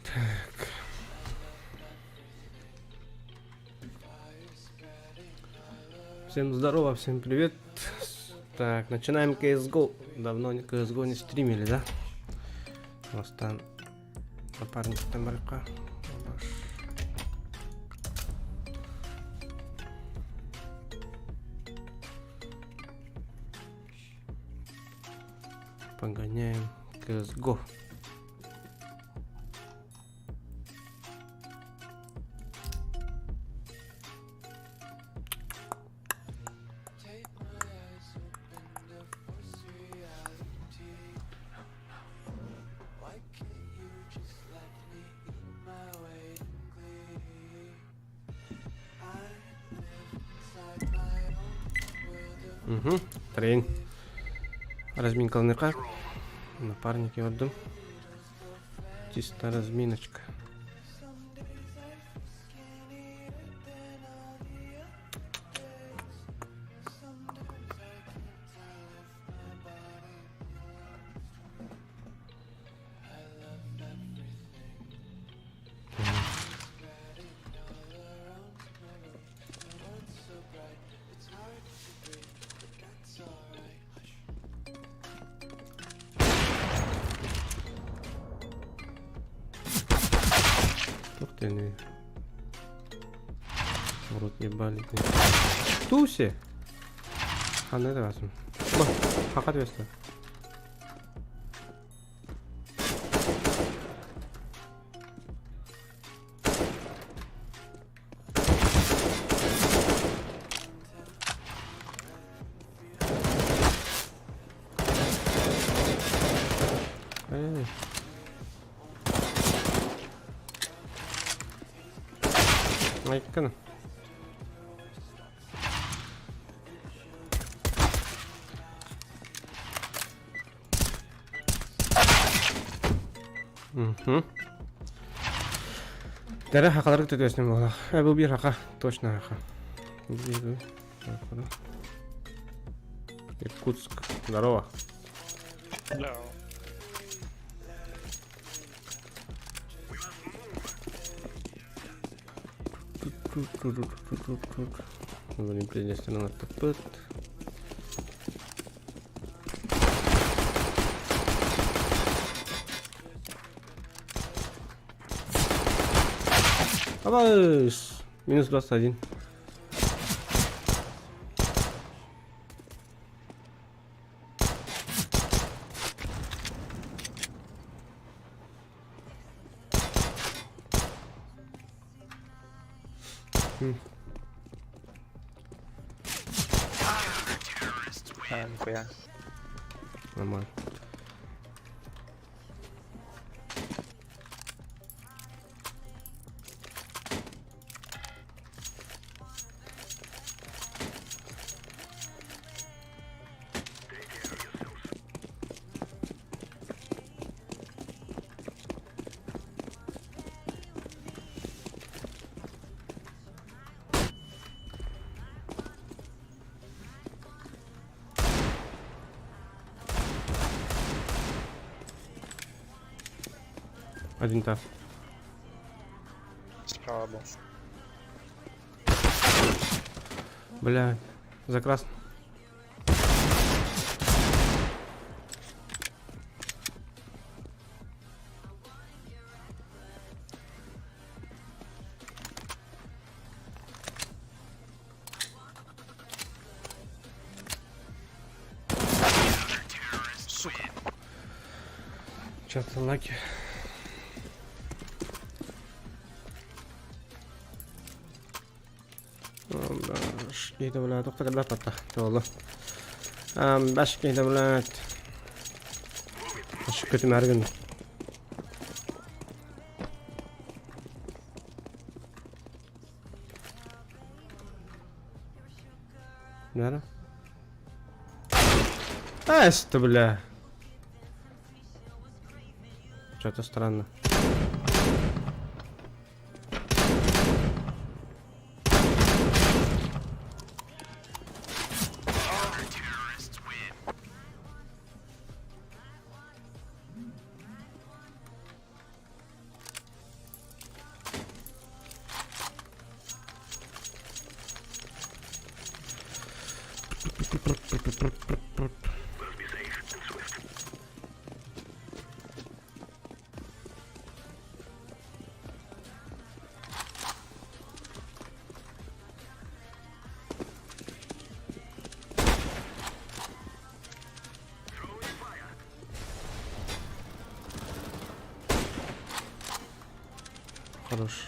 Так. Всем здорово, всем привет. Так, начинаем CSGO. Давно CSGO не стримили, да? Остан напарник Тамарка. Погоняем CSGO. Угу, трень. Разминка лныка. Напарники отдым. Чисто разминочка. Ух ты, не. В рот ебали. Туси! А не раз. Хакат веста. Эй. Айкана. Угу. Дара хакалар төтөсүн бола. Бу бир хака, точно хака. Иркутск. Здорово. Да. Будем принести на топот. Аваш! Минус 21. Нихуя. Нормально. Один так. Справа был. Бля, за красный. Сука. Что-то лаки. Keyda bulan to'xtaganlar patta. To'g'ri. Bash keyda bulan. Shu kötü mergin. Nere? Este bile. Что-то странно. Хорош.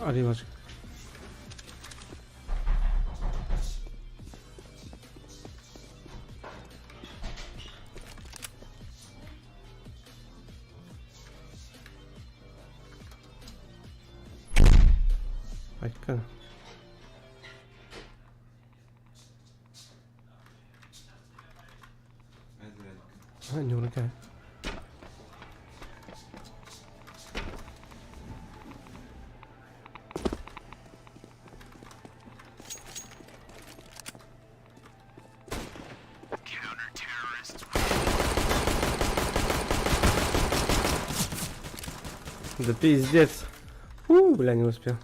Arriba. Ayıka. Ha, не урагай. Да пиздец. Бля, не успел.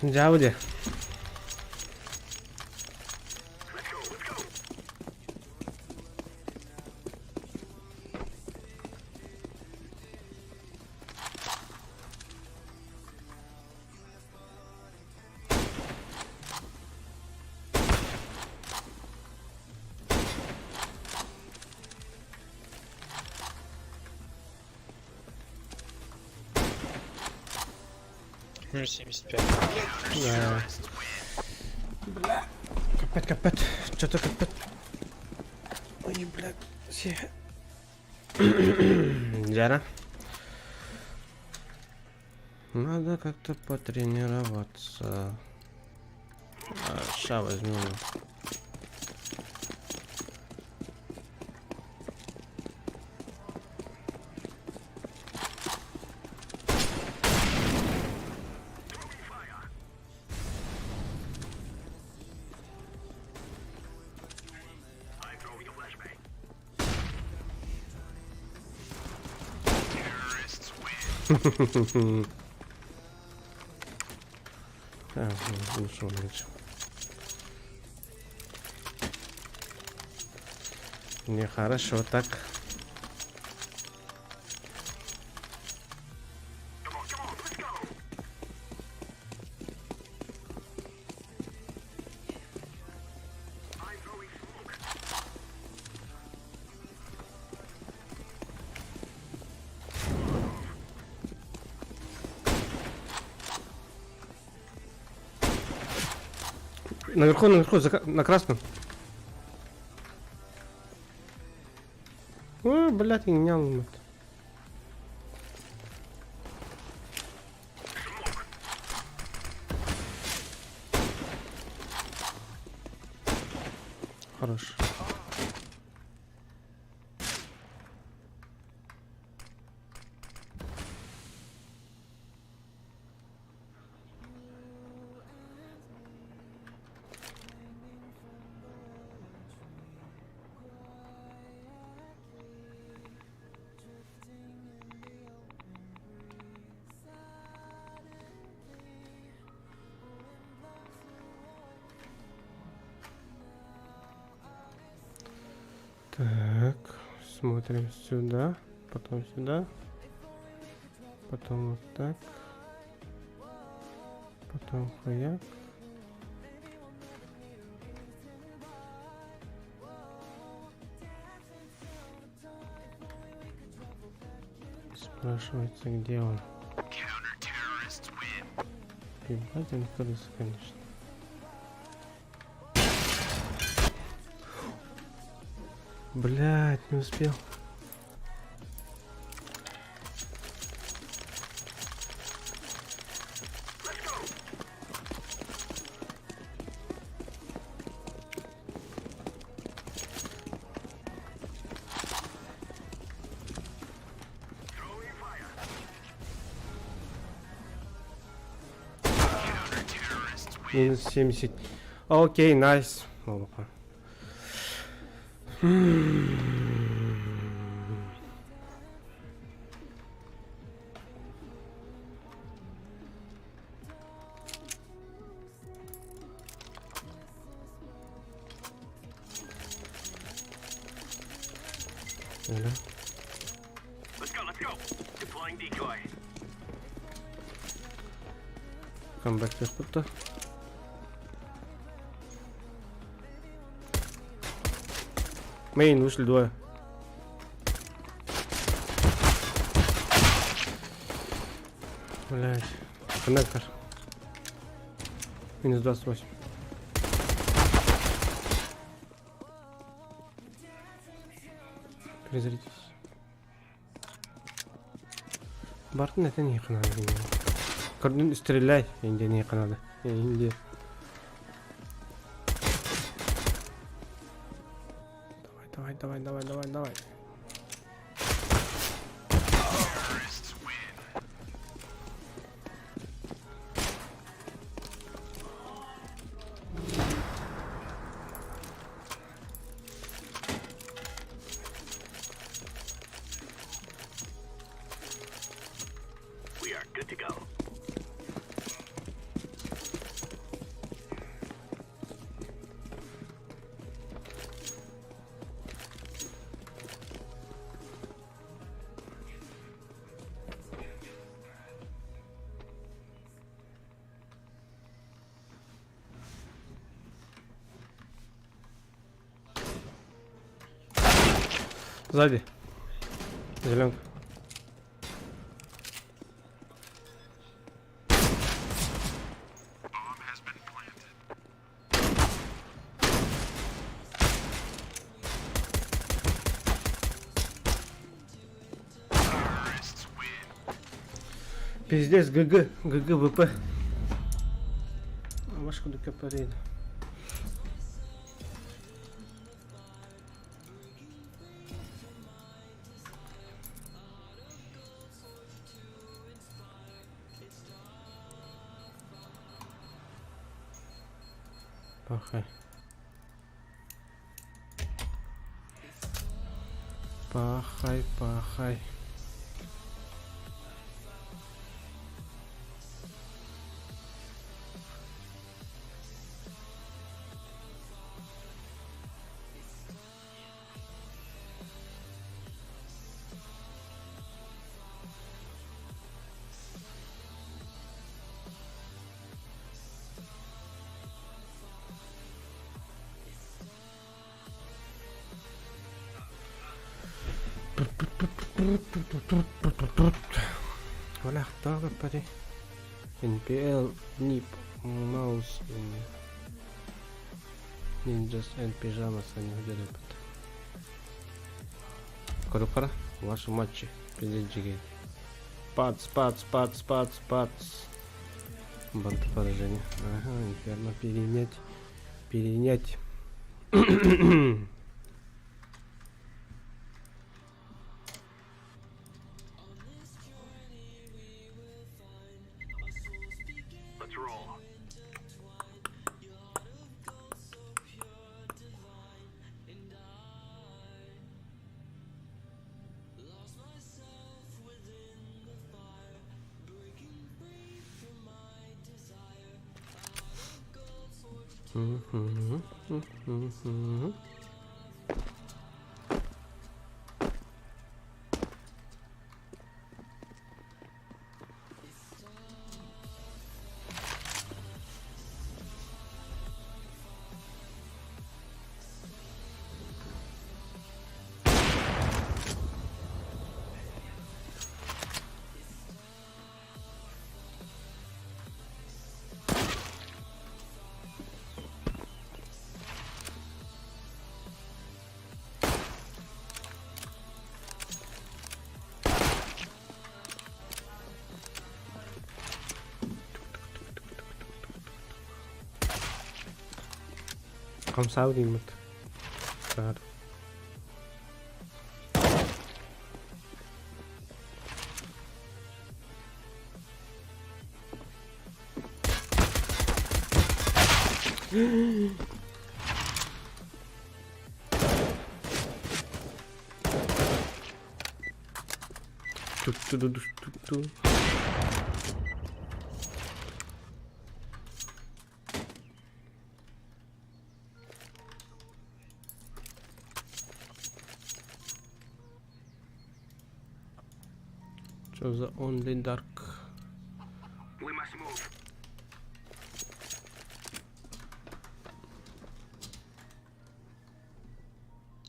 Джауди. Минус 75. Да. Бля. Капать. Что-то капать. Ой, блядь. Яра. Надо как-то потренироваться. Ща возьму. Ушел лучше. Нехорошо так. Наверху, на красном. О, блядь, не менял. Хорош. Так, смотрим сюда, потом сюда, потом вот так, потом хуяк. Спрашивается, где он. Ебать, он крыс, конечно. Блять, не успел. Минус 70. Окей, найс. Опа. Öyle. Let's go. Deploying decoy. Comeback yapıldı. Main вышли двое. Блять. Коннектор. Минус 28. Перезарядись. Бартын это не канал. Кордон стреляй. Инде не канал. Инде. Давай. We are good to go. Сзади. Зеленка. Пиздец, ГГ, ВП. Машку до капарина. Пахай. Voilà, estaba paré. NPL, NIP, Mouse, Ninjas and Pyjamas, они где ребята. Корупара, ваши матчи, пиздечки. Пац. Банта поражения. Ага, инферно перенять. Let's roll. I'm Saudi mut. Claro. Tu. Chose the only dark. We must move.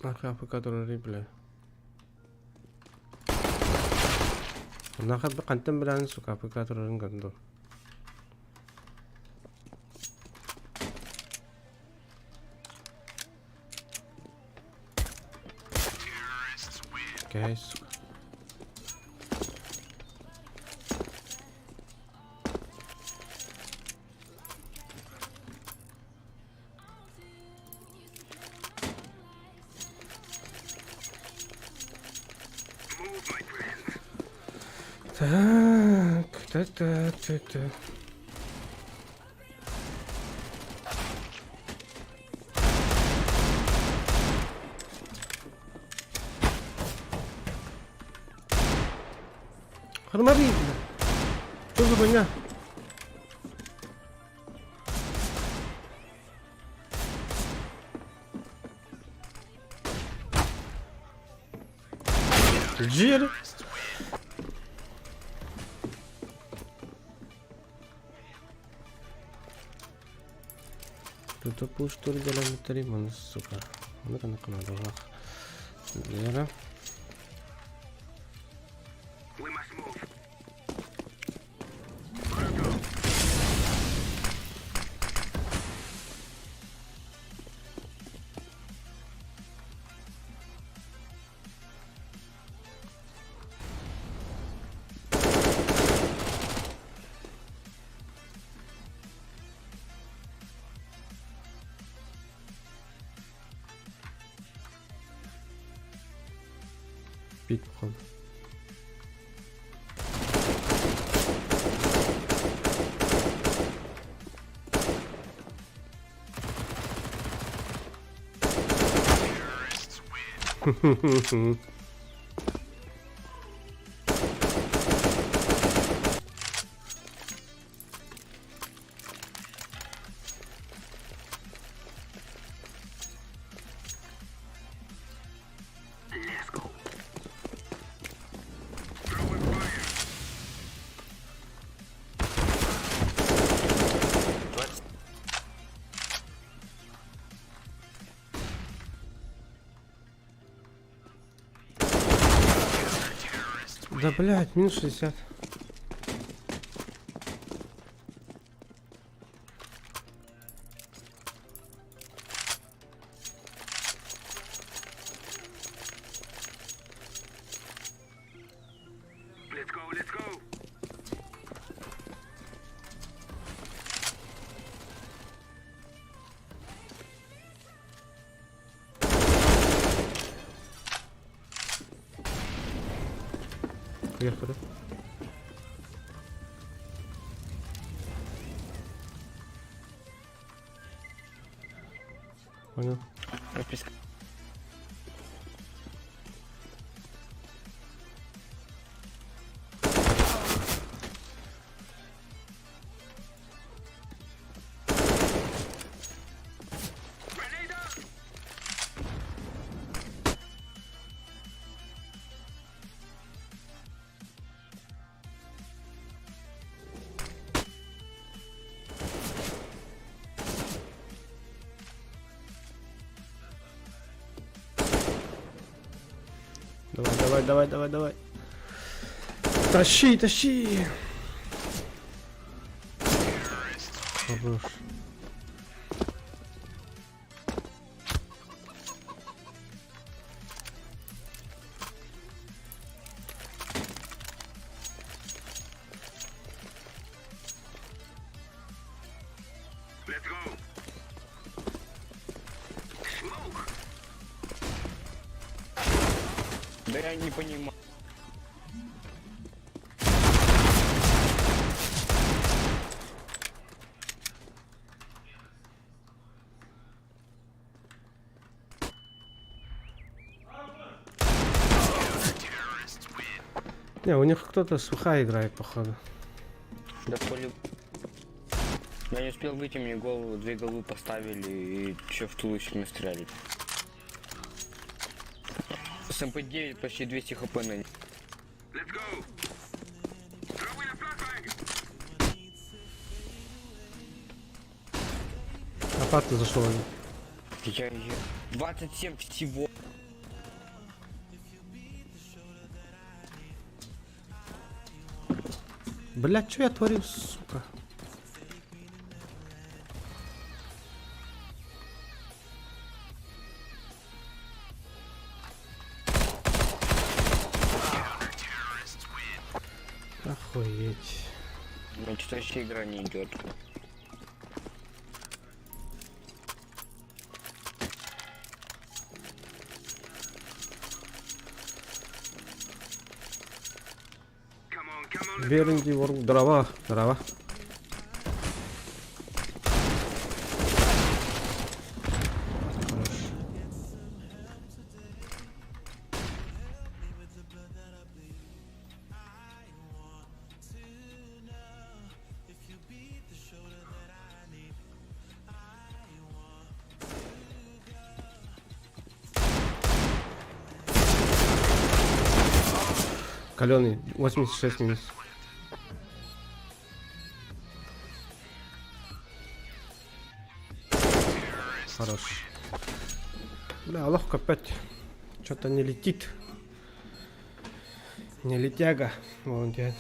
Acá fue horrible. Nakad kantan bilan suka fue gando. Guys. Move, my friends. Tak. Harmari. Tudo banyak. Giro. Tutup pustur jalan terima suka. Mana kan kena doang. Biar. We must move. Bitcoin. Let's go. Throwing fire. Да блять, минус 60. Let's go, let's go. Поехали. Понял. Grenade out. Давай. Тащи. Хорош. Let's go. Да я не понимаю. Не, у них кто-то сухая играет, походу. Да поле... Я не успел выйти, мне голову, 2 головы поставили и чё в туловище мне стреляли. С МП-9 почти 200 хп на них. Let's go. Throw in a flashbang. Апарты зашел один. Я... 27 всего. Блять, что я творю, сука? Охуеть. Ну что вообще игра не идет. Come on. Беринги, ворк, дрова, дрова. Хорош. Каленый, 86 минус. Хорош. Бля, ловко опять. Что-то не летит. Не летяга. Вон дядь.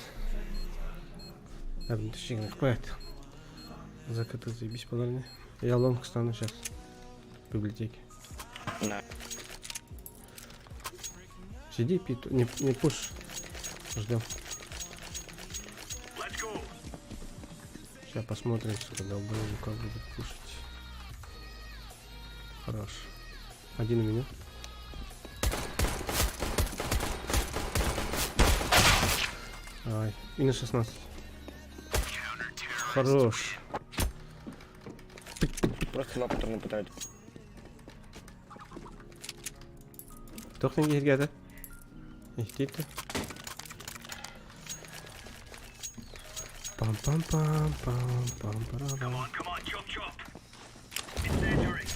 Точнее, какой-то. Закаты заебись, подорни. Я лонг стану сейчас. В библиотеке. Да. Сиди, пит, не пуш. Ждем. Let's go. Сейчас посмотрим, когда убьем, как будет пушить. Хорош. Один у меня. Ай, минус 16. Хорош. Просто 2 патрона потратил. Тоқни келгеді. Естейді. Пам-пам-пам-пам-пам-парам. Come on. Chop. Incendiary.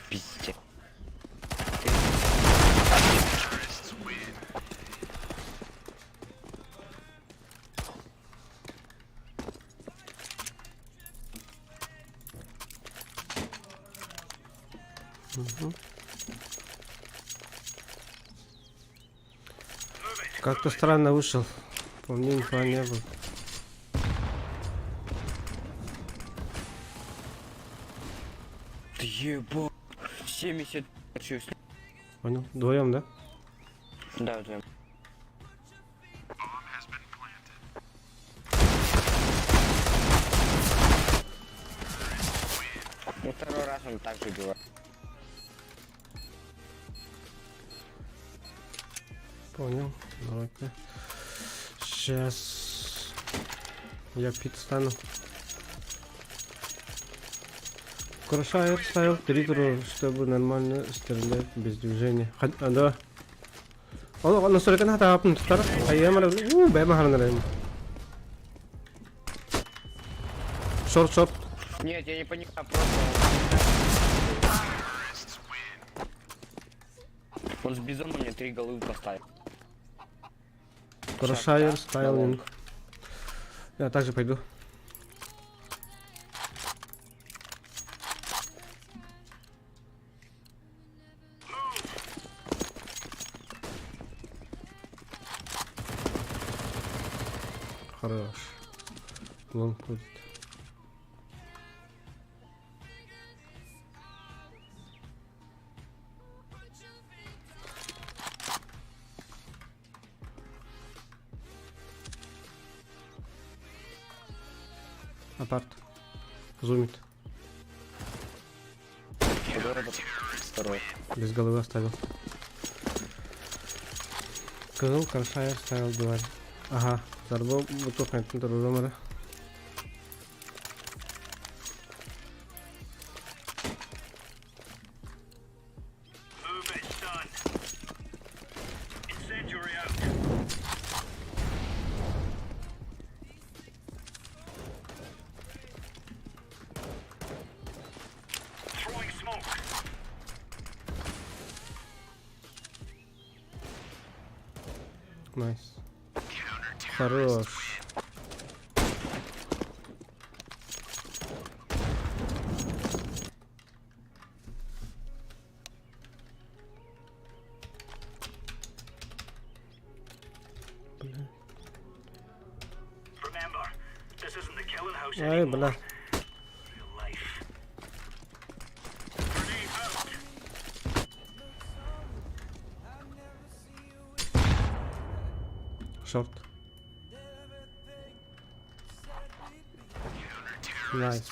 Пиздец. Как-то странно вышел. По мне никого не было. Ты ебал. 70. Понял? Вдвоем, да? Да, да. Ну, второй раз он так же убивает. Понял. Давай-ка. Сейчас я пит стану. Крушайер ставил триггеру, чтобы нормально стрелять без движения. Да. Он настолько натапнут. А я мара. Бэма харнарем. Шорт. Нет, я не понимаю, просто... Он с бизоном мне 3 головы поставил. Крушайер стайлинг. Я также пойду. Хорош. Лонг будет. Апарт. Зумит. Второй. Без головы оставил. Кызыл Каршайр ставил диван. Ага. Зарбо буток айтын тұру өмірі. Move it, son. Incendiary out. Throwing smoke. Найс. Хорош. Remember, this isn't the killing house Ай, anymore. бля. Real life. Grenade out. Шорт. Найс.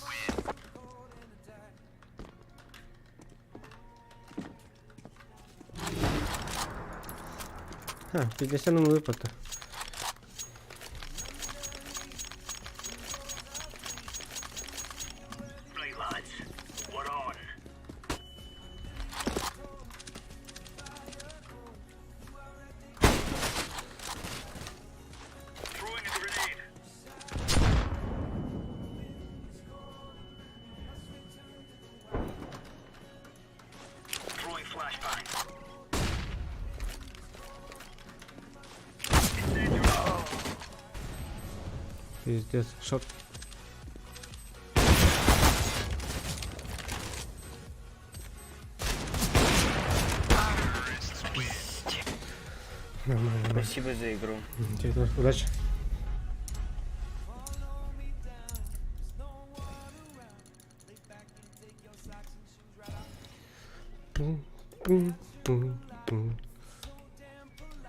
Ха, 50 на выпад. Right, lads. We're on. Throwing a grenade. Throwing flashbang. Incendiary. Пиздец. Шорт. Нормально. Спасибо за игру. Тебе тоже удачи.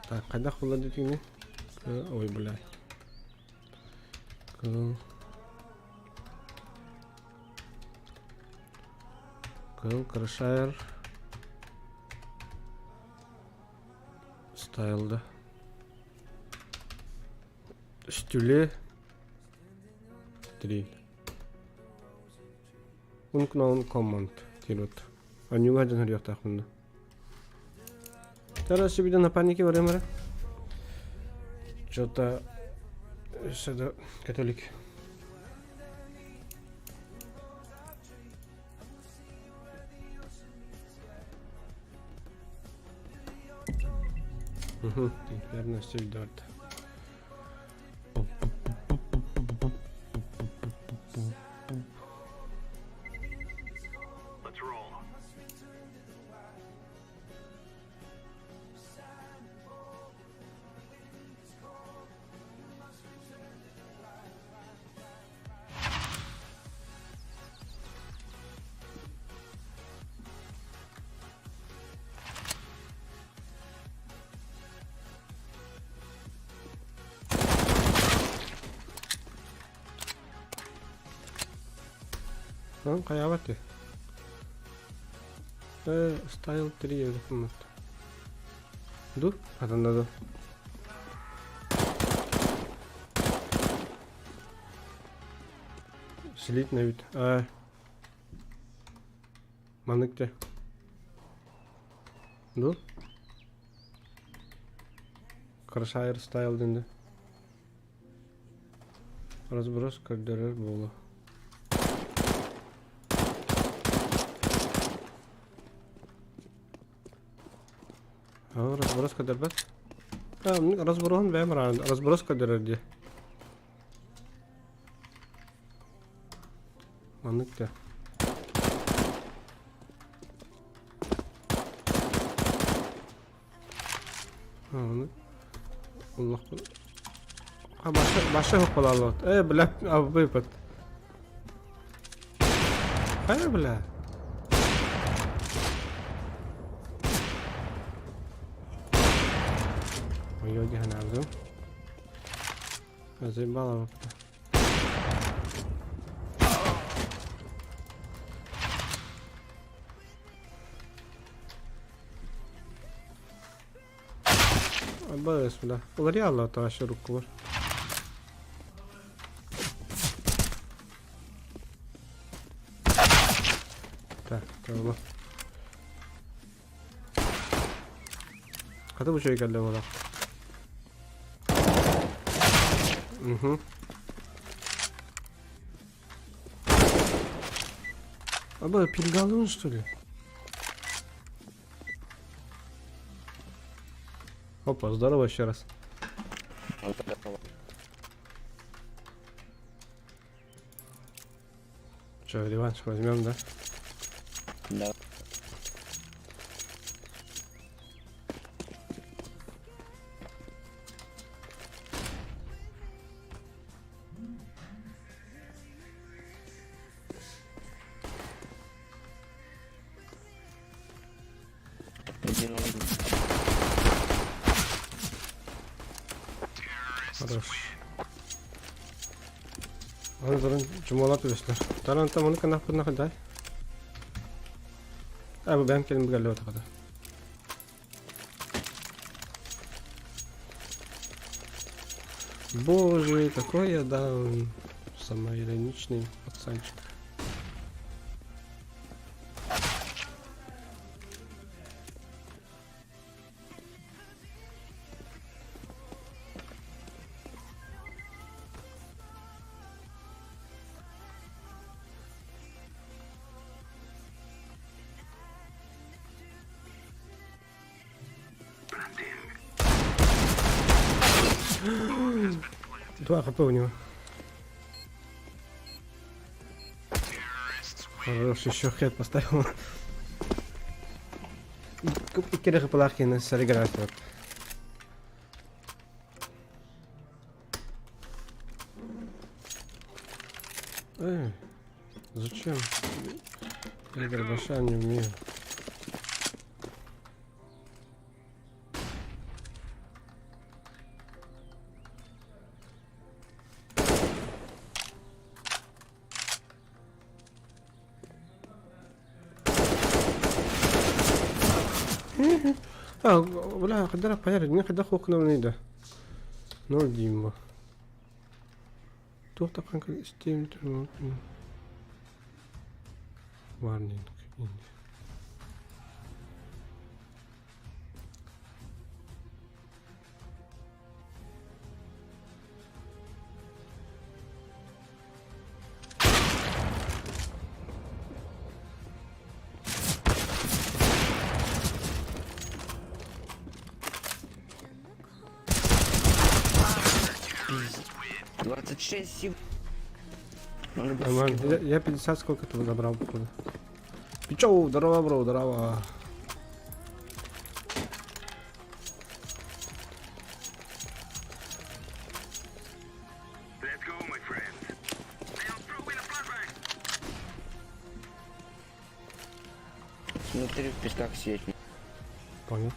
Так, когда холодит не? Ой, бля. Крашайр. Стайл, да. Стюле. 3. Unknown command. Тирот. А не угаден грёх так мында. Teraz się widzę na paniki, whatever. Что-то... Что-то... Католик. Угу, верность видать. Let's roll. Lan kayabat ya. Style 3 evde kumut. Dur, adamda dur. Слить на вид. Маныкте. Dur. Крашайр стайл денде. Разброс кардерер болу. разброс кадер бат. Разброхан бәм ран. Разброс кадер де. Маныкте. Allah ha başka hoplalar. Bilap abi pat. Hayır bile. Yo jangan algo. Así va. Abas bula. Ular ya Allah ta aşağı ruku var. Tamam. Hadi bu şey geldi bana. Aba pilgalığın üstüne. Опа, здорово еще раз. Вот это. Че, реванш возьмем, да? Да. Один он. Хорош. Onu zaten cumalat vermişler. Taran tam onu kanaklarına kadar. Abi ben kendim geldi o kadar. Боже, какой я даун. Самоироничный пацанчик. Два хп у него. Хорош, еще хед поставил. Кирих плахи на сориграть вот. Зачем? Я дробаша не умею. ولا خدرها بحيرة جنين خد أخوك نونيدا نور ديما توقع عنك الاستيم وارنينك Двадцать 6 сил. Нормально. Я 50 сколько этого забрал, походу. Пичоу, здорово, бро, здорово. Let's go, my friend. I'll throw in a flashbang. Смотри, в песках сидеть. Понял.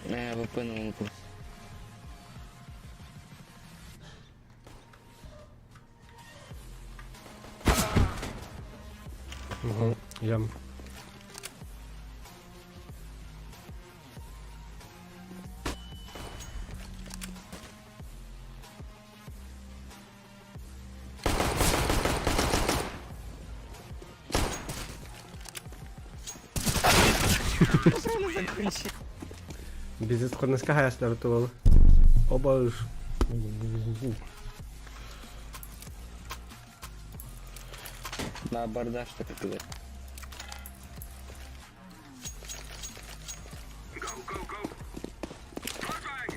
ВП на лунку. Угу, ям. Безысходность какая стартовала? Оба уж. На абордаж так сказать. Go, go, go. Flashbang.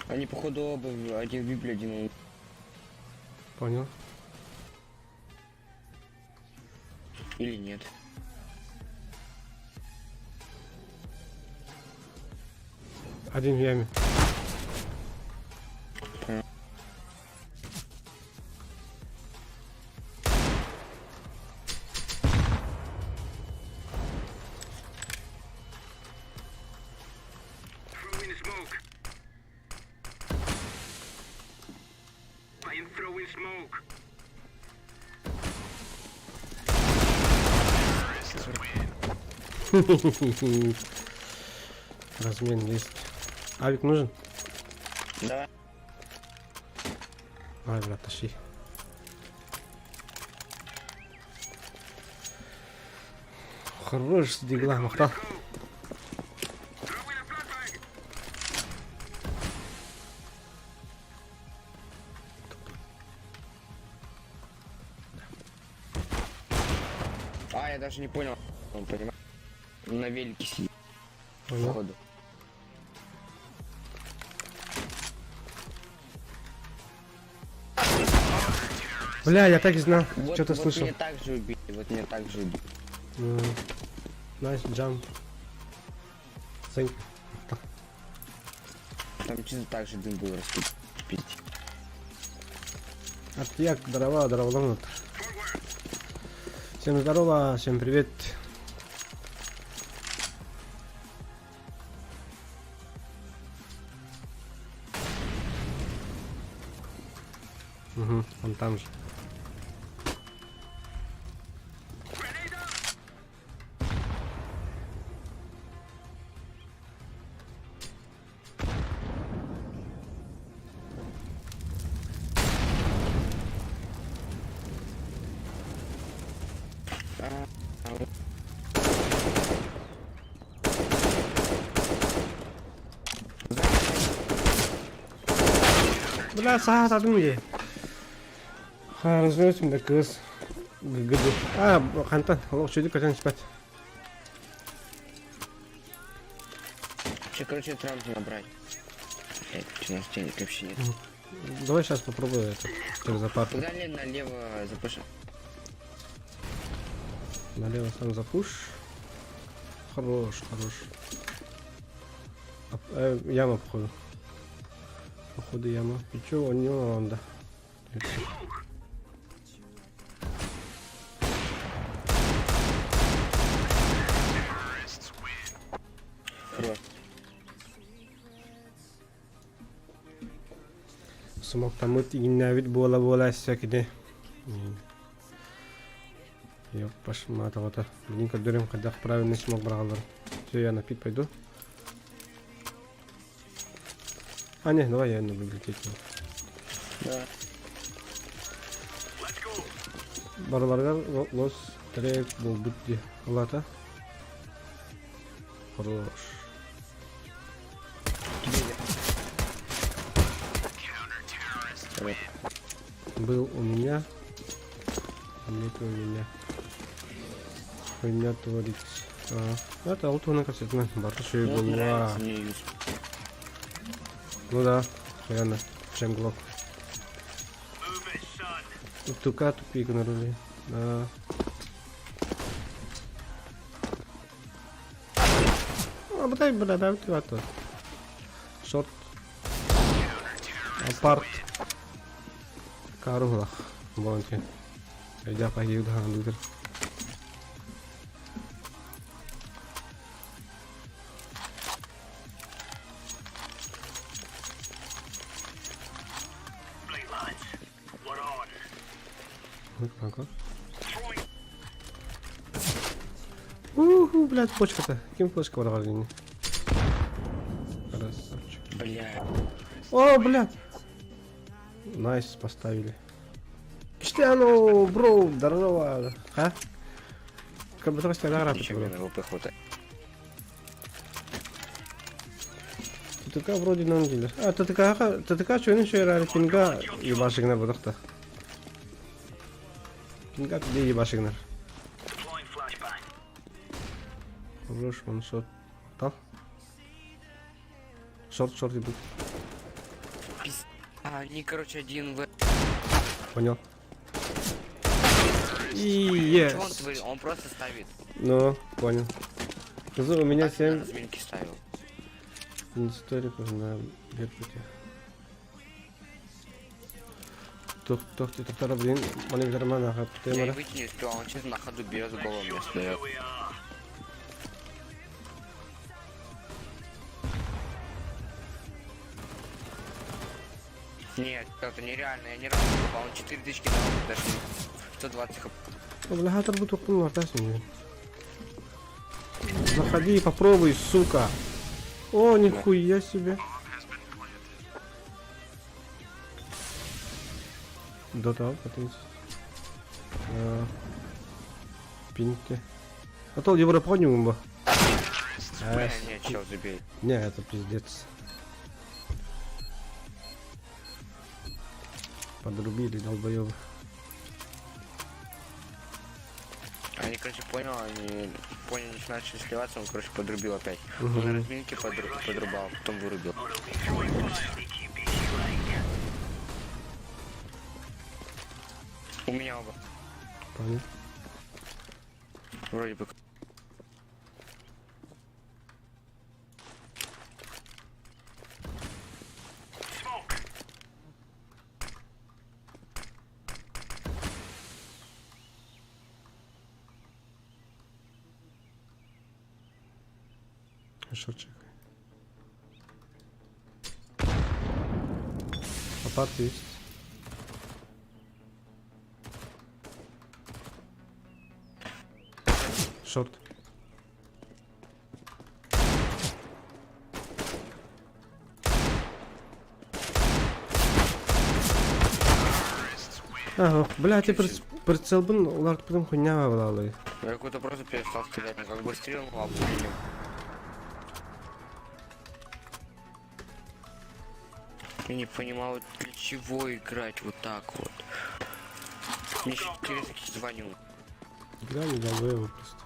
Они походу оба один в библе, один. Понял. Или нет. Один в яме. Throw in a smoke. I am throwing smoke. Размен есть. Авик нужен? Да. Ай, брат, тащи. Хорош с дигла, махта. Throwing a flashbang. А, я даже не понял. Он понимает. На велике сидит, Понял. походу. Бля, я так и знал. Вот, Что-то вот слышал. мне так же убили, вот мне так же убили. Найс, джамп. Thank you. Там чисто так же дым был распить. Артияк, здорово, здорово. Всем здорово, всем привет. Угу, он там же. Бля, саат адым ye. Ха, развернусь мне кыз. Гыгыды. А, хантан, лох чуди катан спать. Че, короче, Трамп набрать. У нас денег вообще нет. Давай сейчас попробую это. Через запад. Погнали налево запушим. Налево сам запуш. Хорош, хорош. Яма, походу. Походу яма. И чё, у него он, да. Хорош. Смог там вот иннавид бола всякие. Ёп, пошмата вот. Блин, как дурем, когда правильный смог брал. Все, я на пит пойду. А, не, давай я на библиотеке. Да. Барларга лос трек был будди. Лата. Хорош. Был у меня. Нет у меня. Хуйня творится. Это аутона кассетная. Бартуши Вот была. нравится мне юз. Ну да, реально. Чем глок. Move it, son. Тука тупик на руле. Да. А, бля, да, ты вот. Шорт. Апарт. Карула. Бонти. Я пойду да, лидер. Blade lads. What on? Вот как. Уху, блядь, почка-то. Кем почка ворвали? Красавчик. Бля. О, блядь. Найс, поставили. Криштиану, бро, здорово. А? Как бы только стягара, Ничего мне на ВП хватает. Ты такая вроде нам делаешь. А, ты такая, что еще играли? Пинга ебашигнер бодохта. Пинга где ебашигнер? Deploying flashbang. Хорош, ваншот. Там? Шорт идут. А, они, короче, один в... Понял. Что он творит? Он просто ставит. Ну, понял. Козу, у меня Так на 7 разминке ставил. историков на Герпуте. Тохти, тоқтара, блин, маленький карман, ага, Я и темара. выйти не успел, он сейчас на ходу берет голову мне Here сдает. we are. Нет, это нереально, я ни разу не попал. Он 4 тычки дал, даже 120 хп. Бля, хатер будет окунул артасың. Заходи и попробуй, сука. О, нихуя себе. Дота, потенция. Пинки. А то евро понял бы. Бля, нет, чел, забей. Не, это пиздец. Подрубили долбоёбы. Они, короче, понял, начали сливаться, он, короче, подрубил опять. Он на разминке подрубал, потом вырубил. У меня оба. Понял. Вроде бы. Шотчик. Апарт есть. Шорт. Ага, блядь, ты прицел был, лард потом хуйня валала. Я какой-то просто перестал стрелять, но как бы стрелом лапу принял. Я не понимал, для чего играть вот так вот. Мне еще интересно, звоню. Игра не долбоёбы просто.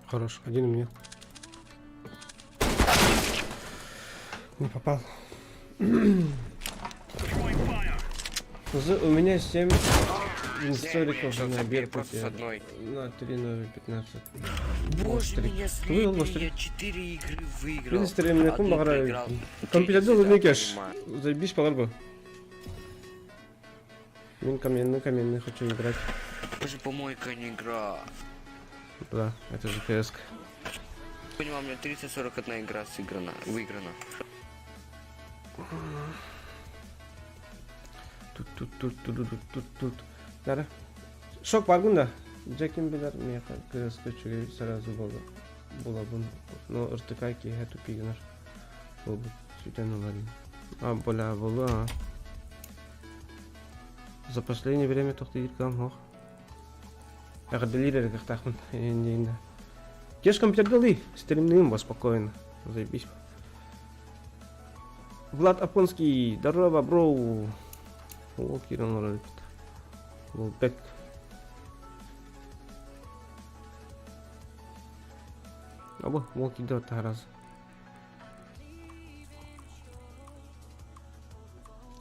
Хорош, один у меня. Не попал. У меня 7 историков Я на забей просто Беркуте. с одной. На 3 на 15. Боже, меня Выиграл, слили, я 4 игры выиграл. Министр мне кум Одну багара. проиграл. Компьютер Третью, не да, кеш. понимаю. Заебись погорбу. Мен каменный хочу играть. Боже, помойка не игра. Да, это же КС. Понимал, у меня 341 игра выиграна. Тут. Дара. Шок вагунда. Джекин билер мне КС чугай сразу было бы. Но РТК ки хату пигнер. Ол сюден уларин. А бола. За последнее время тохты иркам хох. Я делирер как тахман. Не. Кеш компьютер дали. Стримным спокойно. Заебись. Влад Апонский, здорово, бро. О, Кирилл ролик. Волбек. Або, волк идет раз.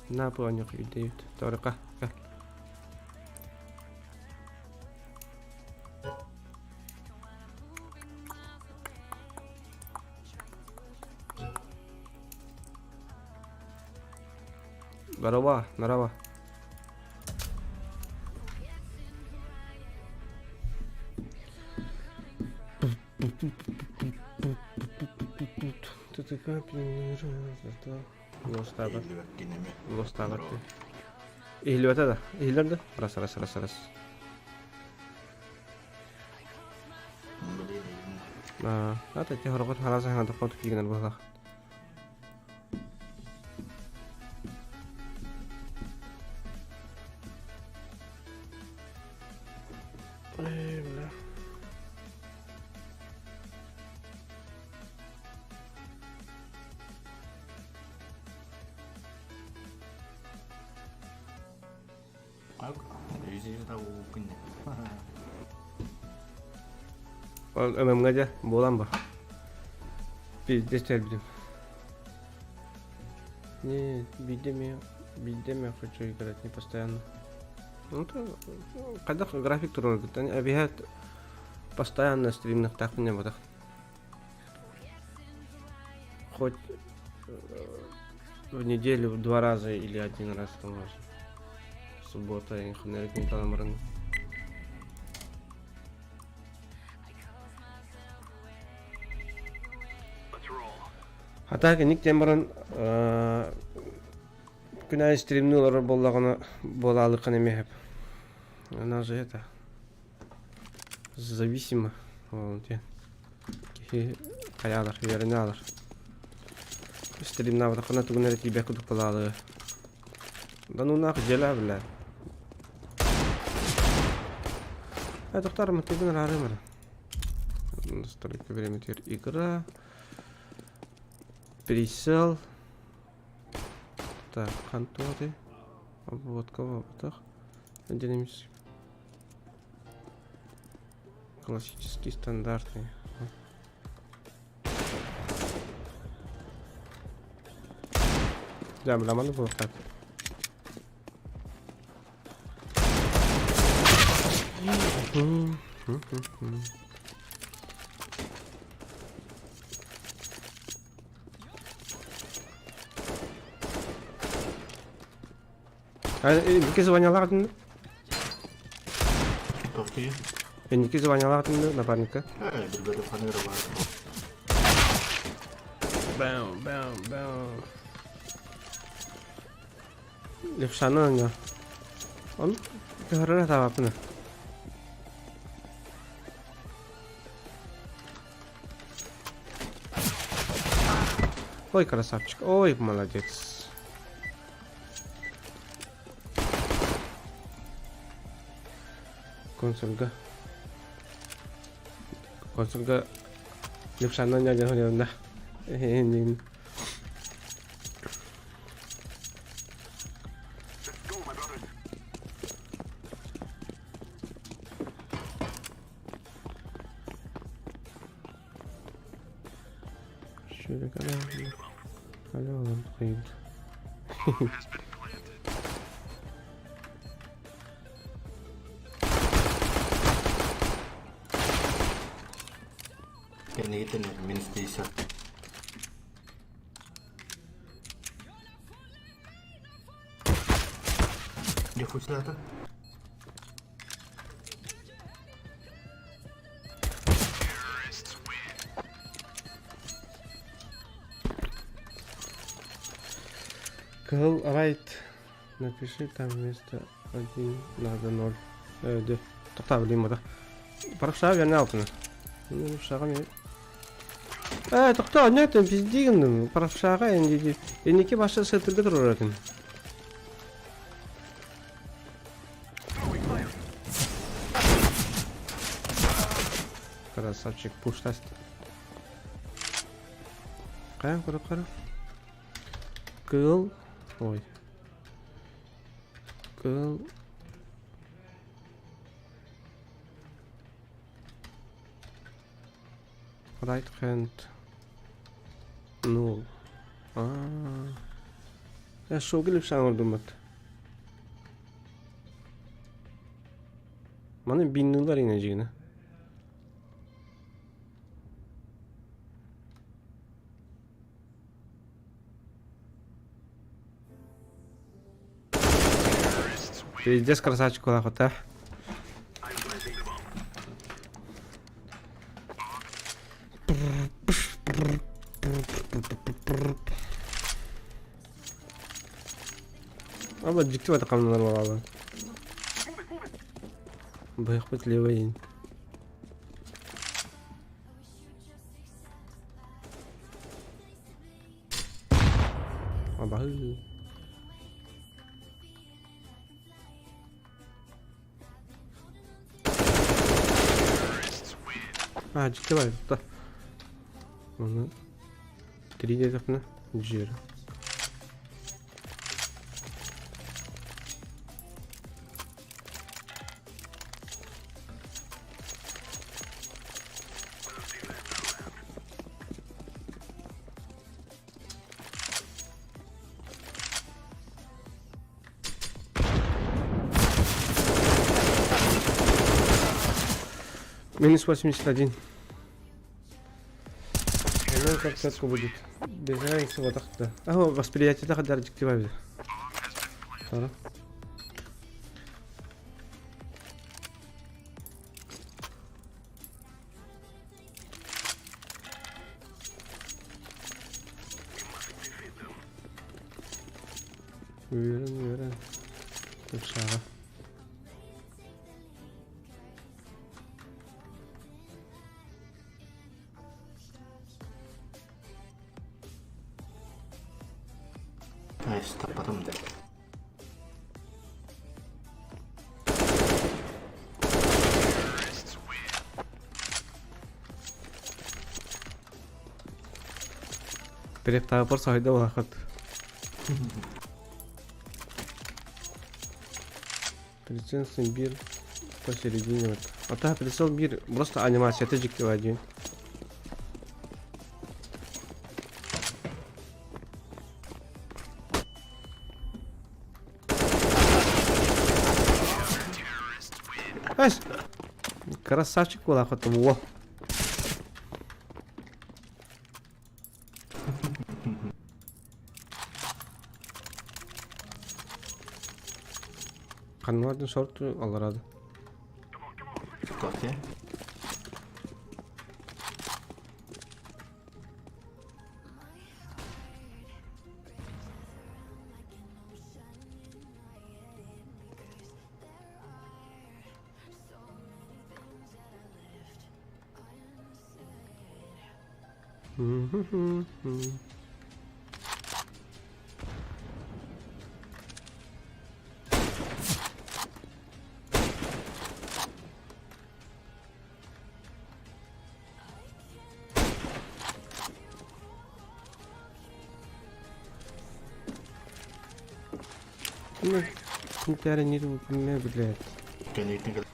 На планах идеют. Торка. Здорово. Ты такая Лостават. Или вот это? Или да? Раз. А ты хорогот хараса хана тохот кигнер бала. Бля. ММ aja болам ба. Пиздец тербидим. Не, видео хочу играть не постоянно. Ну то, когда график трудно, объявят постоянно стримных так не будет. Хоть в неделю 2 раза или 1 раз там можно. Суббота и ханерик не там рано. Hatta ki Nick Dembar'ın günah streamli olur bollalıqın eme hep. Она же это зависимо. Вот я. Каялар, верне алар. Стримна вот хана тугунер тебе куду полалы. Да ну нах дела, бля. А доктор, мы тебе нравится. Настройка время теперь игра. Присел. Так, контуты. Обводка в ободах. Динамический. Классический, стандартный. Да, бля, надо было так. Ники звонила Какие? Ники звонила напарника. Бригада фанера var. Бэм. Левшана не. Он говорит, это вапна. Ой, красавчик. Ой, молодец. Консульга Левшана не говорил, да. Şöyle kale alalım koyayım. Kendine gittin mi? Minus değilse. Где футилята? Call right. Напиши там вместо 1 надо 0. Да. Тоқта білейін бұда. Парақшаға верне алтыны. Парақшаға мен... тоқта, не айтын пиздегіндің. Парақшаға енді... Енеке башы сетірге тұрыр әтін. Красавчик пуштаст. Қаян қара. Call... Ой. Call... Right hand... Null. Я шо gelip sen oldum bak. Bana 1000 dolar ineceğine. Пиздец, красавчик куда-то, а? Абла джиктив это камнар var. Бэхпэт левый. Абахы. Джиктив да. Onu 3 hedefine gir. Минус 81. Как цветку будет. Без разницы вот так-то. Восприятие так дарчик тебе. Sonra. Үйрен. Тықшаға. Найс, тападым да. Перек тағы бір сайда уақыт. Прицелся бир посередине вот. А так прицел бир просто анимация, это GQ один. Ась! Красавчик был охота, во! Kanlardan short'u alırdı. Кофе. Ну, комментарий не блядь. Коньячник.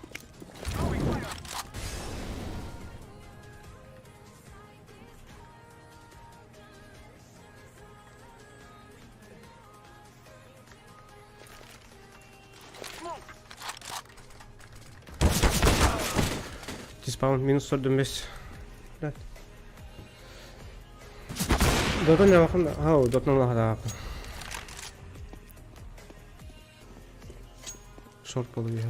Диспаун минус 45. Блядь. Дотан не вахын. Ау, дотан вахын. Шорт болу я.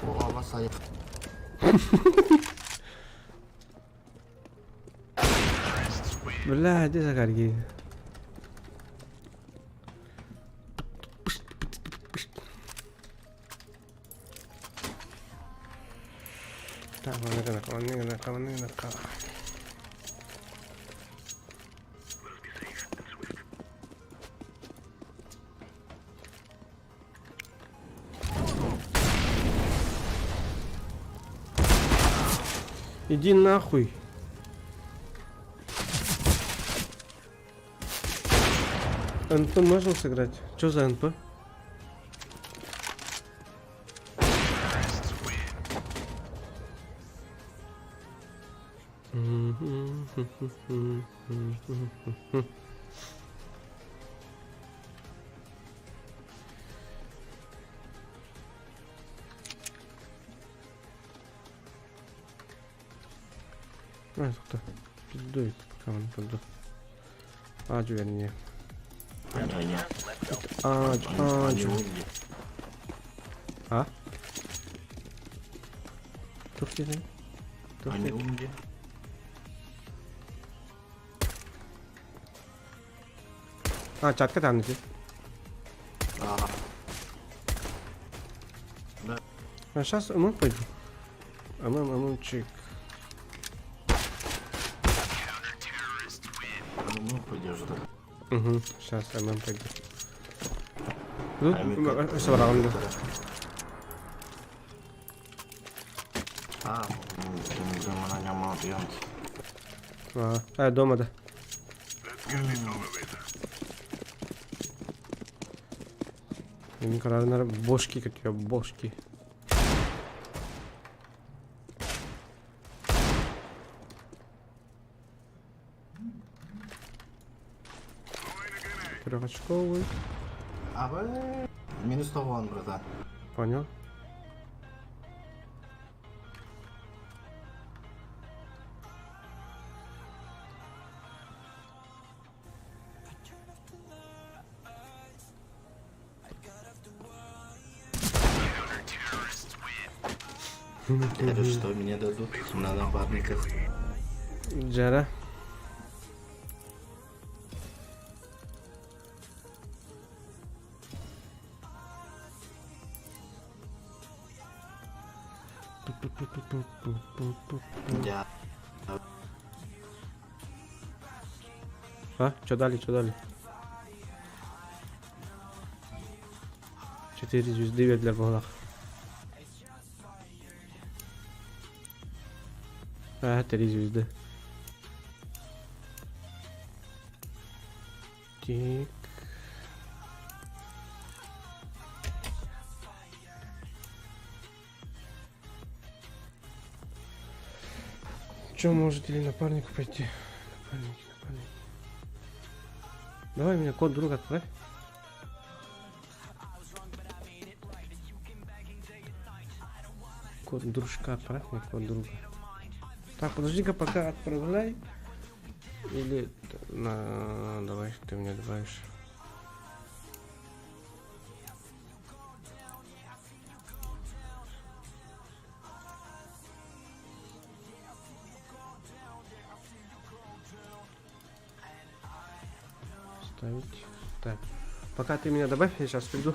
О, вас аяқ. Бля, где закарги? Так, ладно. Иди нахуй. НП можно сыграть? Что за НП? кто? Пиздует, пока он пойду. Аджу вернее. Аджу. А? Турки же? Они умные. А, чатка там здесь. Ага. Да. А сейчас мы пойду. Чик. Ну, пойдешь, да. Угу, сейчас пойду. Тут все раунда. А, мы будем на нем отъемки. Дома, да. Benim kararlar boşki kötüyor, boşki. Трехочковый. А вы минус 100 вон, братан. Понял. Это что мне дадут на напарниках? Джера. Я А? Что дали, что дали? 4 звезды verdiler bu Ha, 3 звезды. Так. Че, может или напарнику пойти? Напарник. Давай меня код друга отправь. Код дружка отправь мне, код друга. Так, подожди-ка, пока отправляй. Или... Давай, ты мне добавишь. Ставить. Так. Пока ты меня добавь, я сейчас приду.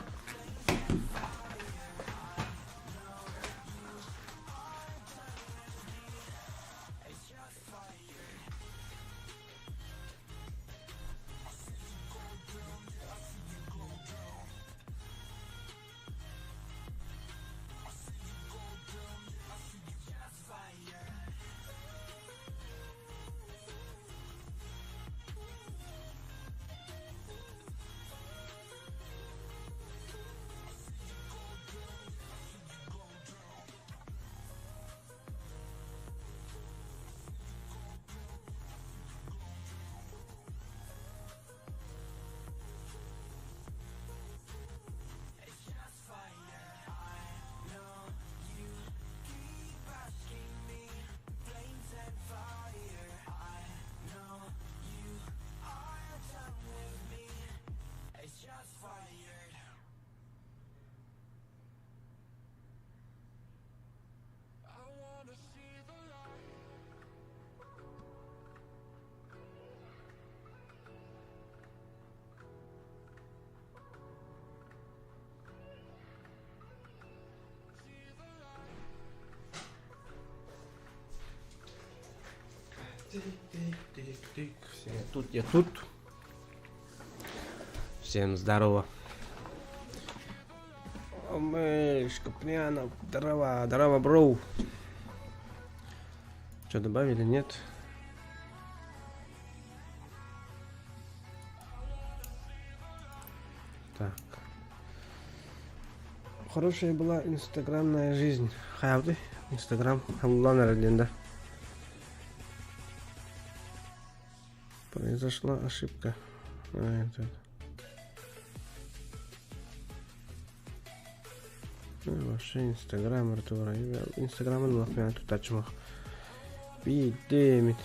Все, я тут. Всем здорово. Мышь, Капнянов, здорово, бро. Что, добавили, нет? Так. Хорошая была инстаграмная жизнь. Хайавды, инстаграм, хамдулана родинда. Произошла ошибка. Вообще инстаграм Артура. Инстаграмын лахмя тут açmak. Бидемит.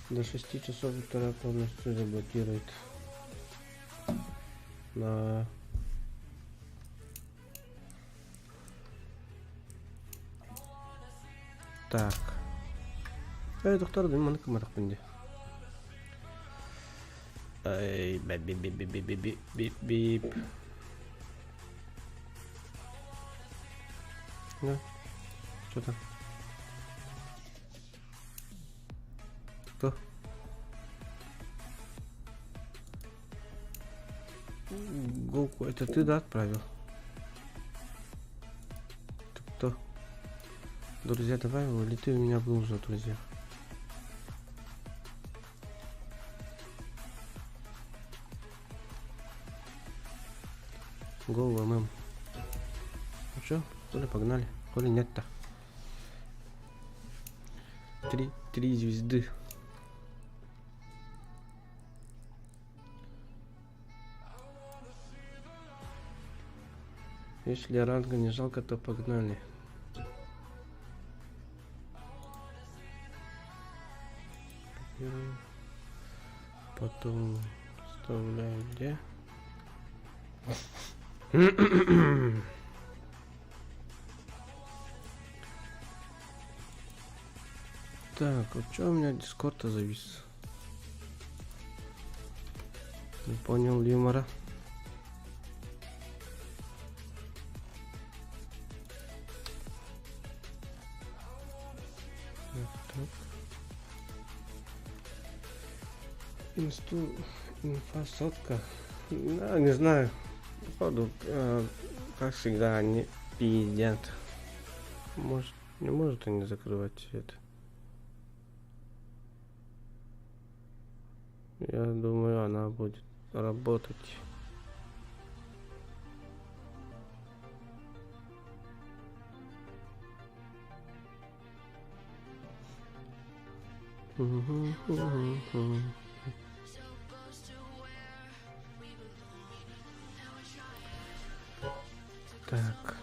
До 6 часов утра полностью заблокирует. На... Так. Доктор, да, мы на пунде. Ай, бип. Да. Что там? Кто? Гоку, это ты, да, отправил? Ты кто? Друзья, давай его, или ты у меня был уже, друзья? Go, ММ. Ну что, коли погнали, коли нет-то. 3 звезды. Если ранга не жалко, то погнали. Потом Вставляю где? Так, вот что у меня дискорд-то завис? Не понял юмора. Так. Инфа сотка. Да, не знаю. Походу, как всегда, они пиздят. Может, не может они закрывать свет. Я думаю, она будет работать. Так.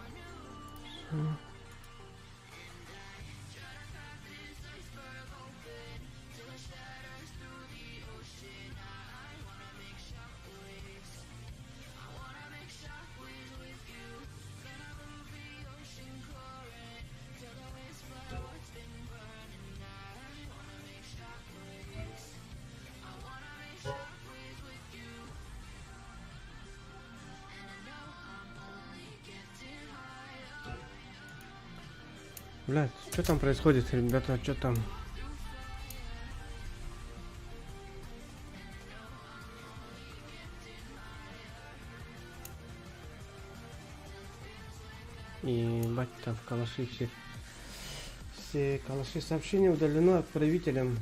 Блядь, что там происходит, ребята? Что там? И бать, там калаши все калаши сообщения удалено отправителем.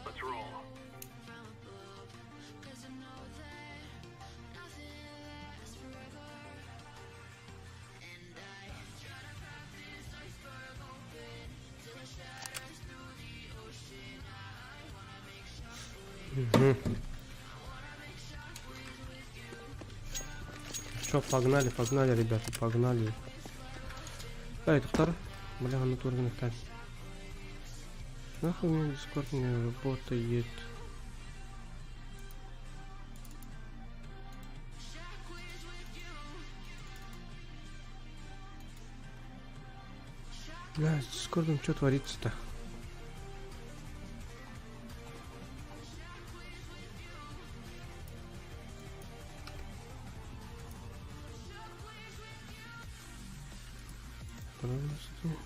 Let's roll. Что, погнали, погнали, ребята, погнали. Да, это второй. Бля, натурный так. Нахуй у меня дискорд не работает. Бля, с дискордом что творится-то? Просто.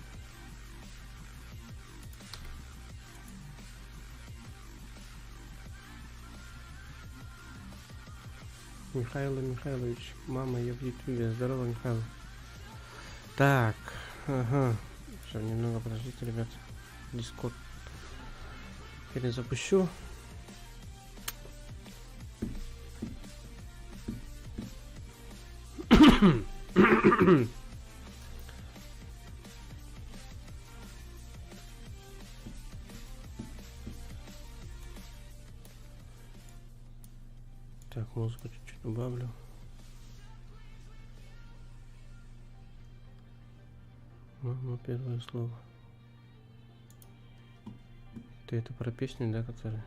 Михаил Михайлович, мама, я в ютубе. Здорово, Михаил. Так, ага. Все, немного подождите, ребят. Дискорд перезапущу. Так, музыку чуть-чуть добавлю. Ну, первое слово. Ты это про песню, да, которая?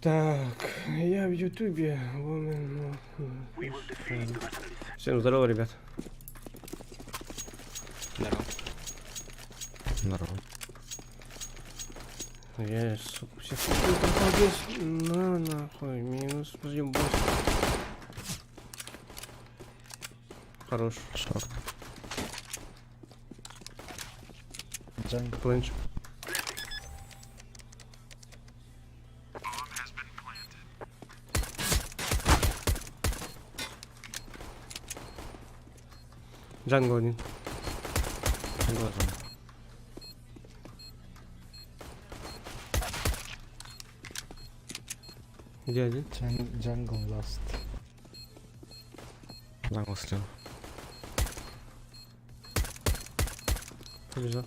Так, я в Ютубе. Всем здорово, ребят. Здорово. Здорово. Я, сука, всех пропадешь. На, нахуй, минус, разъебался. Хорош. Шорт. Клинч. Джангл один. Глазом. Где один? Jungle Last. Джангл слева. Побежал.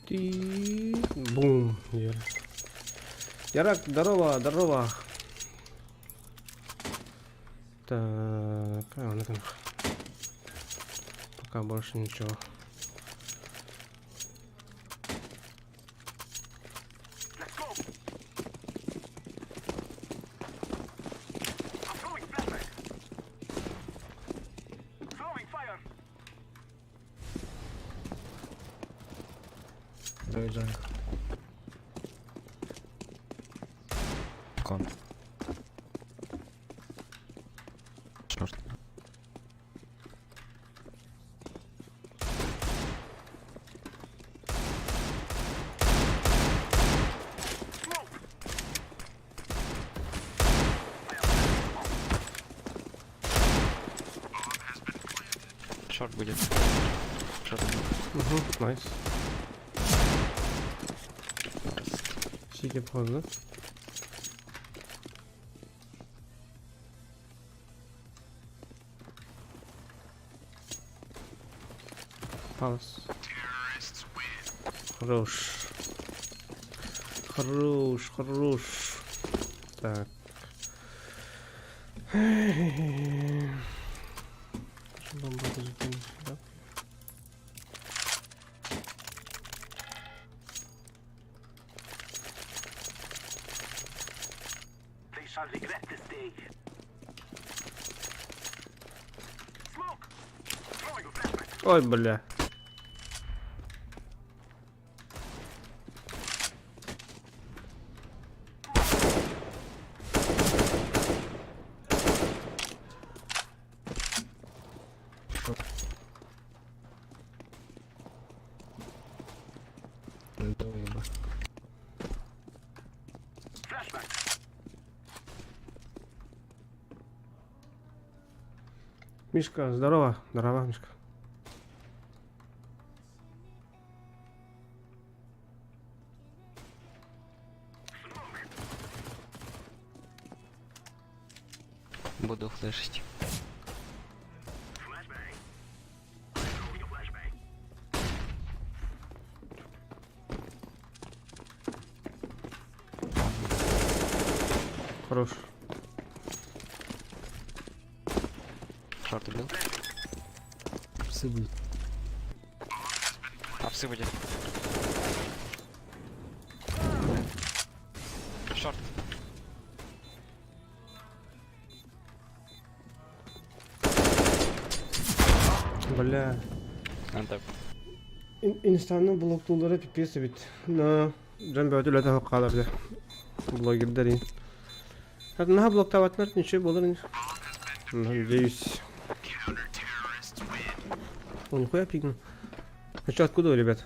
Ти. Бум. Ярак, здорово, здорово. Так, ладно, там. Пока больше ничего. Let's go. I'm throwing flashbang. Throwing fire. Давай Jungle. Кон. Шорт. Шорт будет. Шорт будет. Угу, найс. Сики вход, да? Паус. Хорош. Хорош, хорош. Так. Что бомба даже да? They shall regret this day. Smoke. Throwing a flashbang. Ой, бля. Доеба. Flashbang. Мишка, здорово. Здорово, Мишка. Буду флешить. Flashbang. Throwing a flashbang. Хорош. Шорт убил. Псы будет. А псы будет. Шорт. Бля. Антап. Инстанның блоктулары пипес бит. На жан бөтө лөтө каларды. Блогерлер. Хатна блоктаватнар ниче болор. Надеюсь. Он нихуя пигнул. А что, откуда вы, ребят?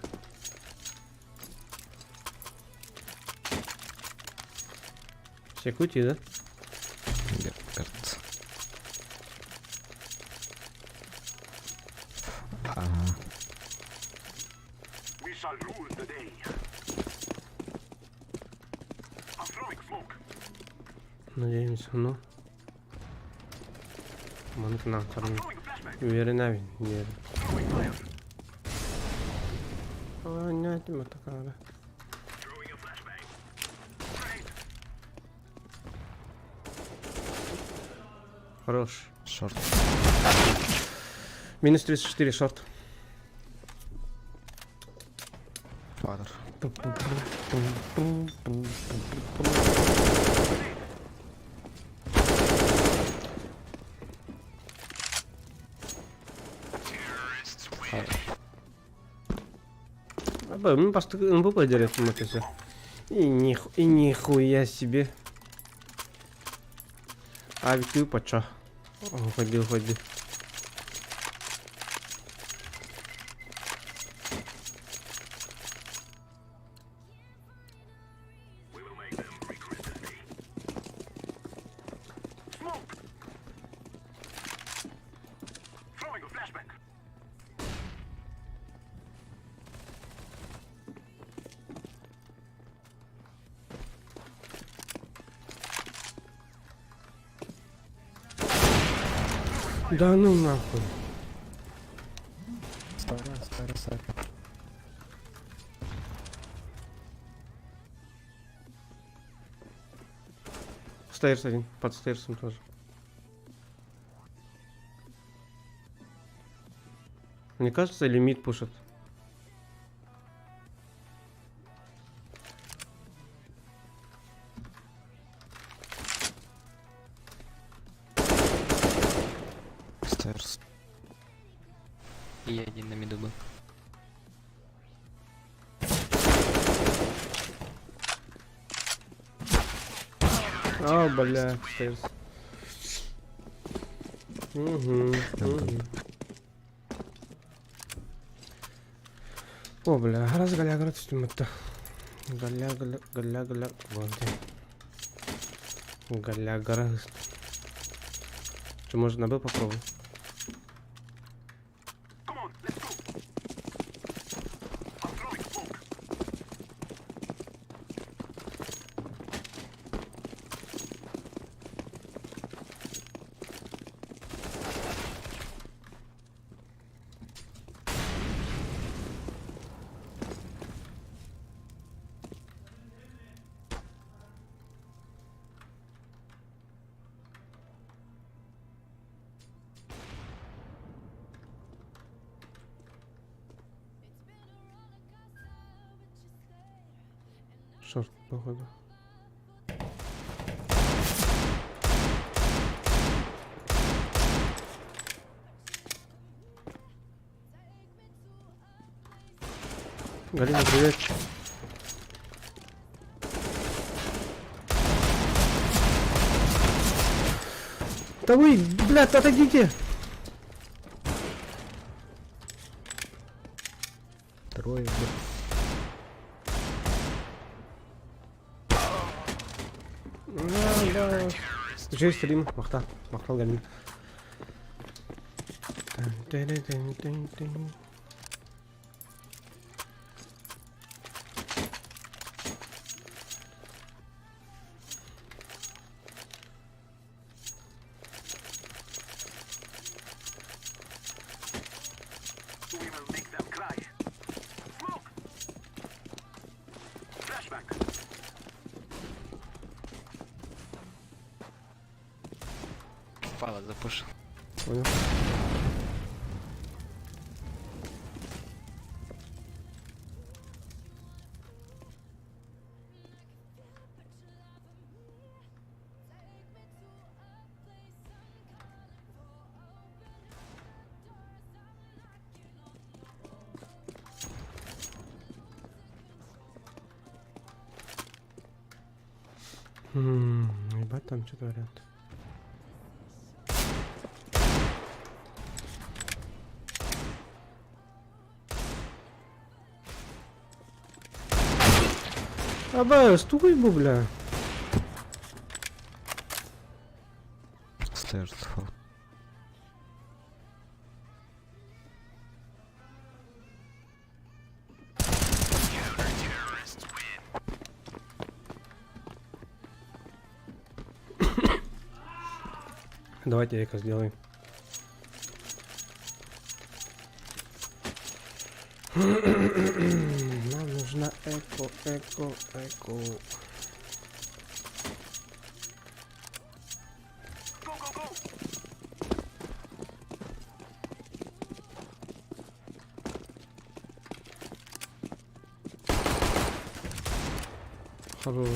Все кути, да? Кажется. Ага. We shall rule the day. I'm throwing smoke. Надеемся, ну. Манк на втором. Throwing a flashbang. Уверена, нет. Throwing fire. Понятно, такая. Throwing a flashbang. Grenade. Хорош. Шорт. Минус 34, шорт. Фадер. Мы просто МВП делят это все. И нихуя себе. А ведь ты поча. Ходи. We will make them regret this day. Smoke! Throwing a flashbang. Да ну нахуй. Старая. Стейрс один, под стейрсом тоже. Мне кажется, лимит пушит. Стейрс. И я один на миду был. А, бля, стейрс. Угу. О, бля, раз галя түстім өтті. Галя, болды. Галя. Что, можно на Б попробовать? Come on, let's go. I'm throwing smoke. Шорт, походу. Галина, привет. Да вы, блядь, отойдите! Трое. Да. Уже стрим, махтал Галин. We will make them cry. Smoke! Flashbang. Фала запушил. Понял. Ебать, там что говорят. Аба, стукай, бля. Стейрс фал. Давайте эко сделаем. Нам нужна эко. Go, go, go! Хорош.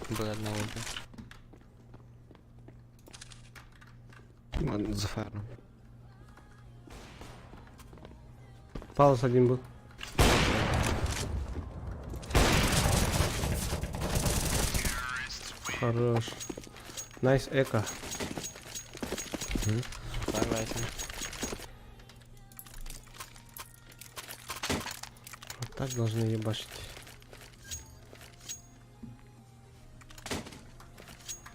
Б одного убил. Он за фаром. Паус один был. Хорош. Найс эко. Согласен. Вот так должны ебашить.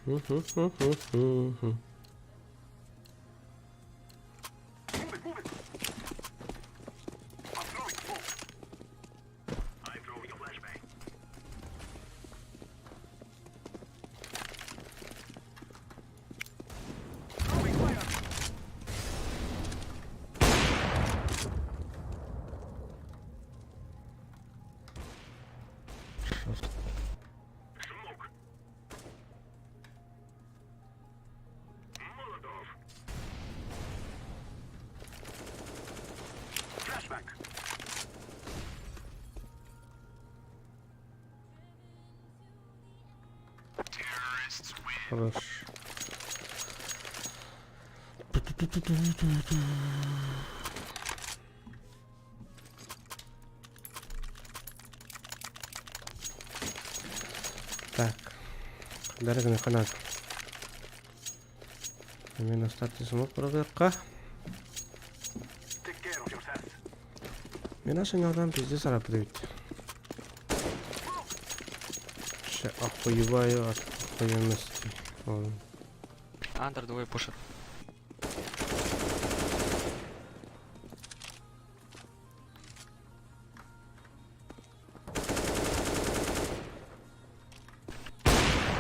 Мгм. I'm throwing smoke. I'm throwing a flashbang. Throwing fire. Smoke. Molotov. Flashbang. Terrorists win. Хорош. Так. Дәрігіні қанат. Мен остатты смог проверка. Take care of yourselves. Мен ашынялдан пиздец арап дэвид. Ще охуеваю от охуенности. Вон. Андер двое пушит.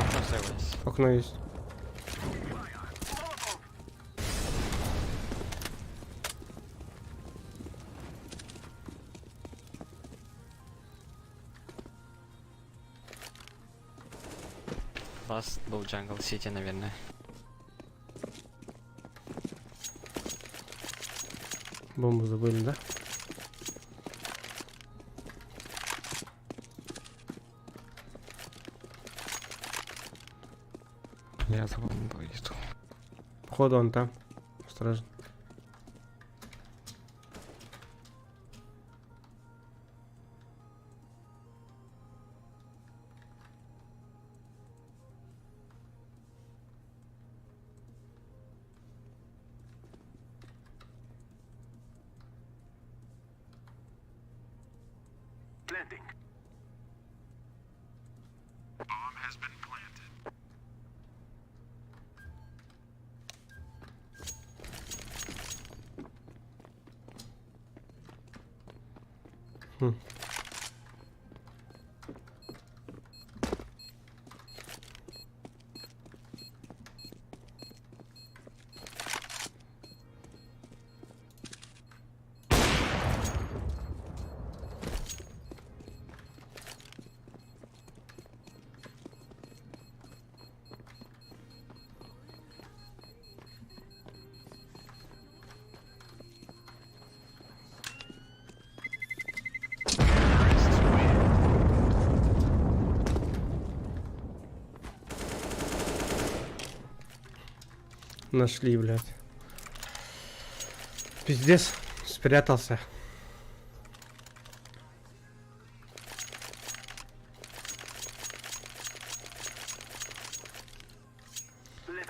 Окно сейвилось. Окно есть. У вас был Джангл Сити, наверное. Бомбу забыли, да? Я за вами поеду. Походу он там. Осторожно. Planting. Bomb has been planted. Нашли, блядь. Пиздец. Спрятался.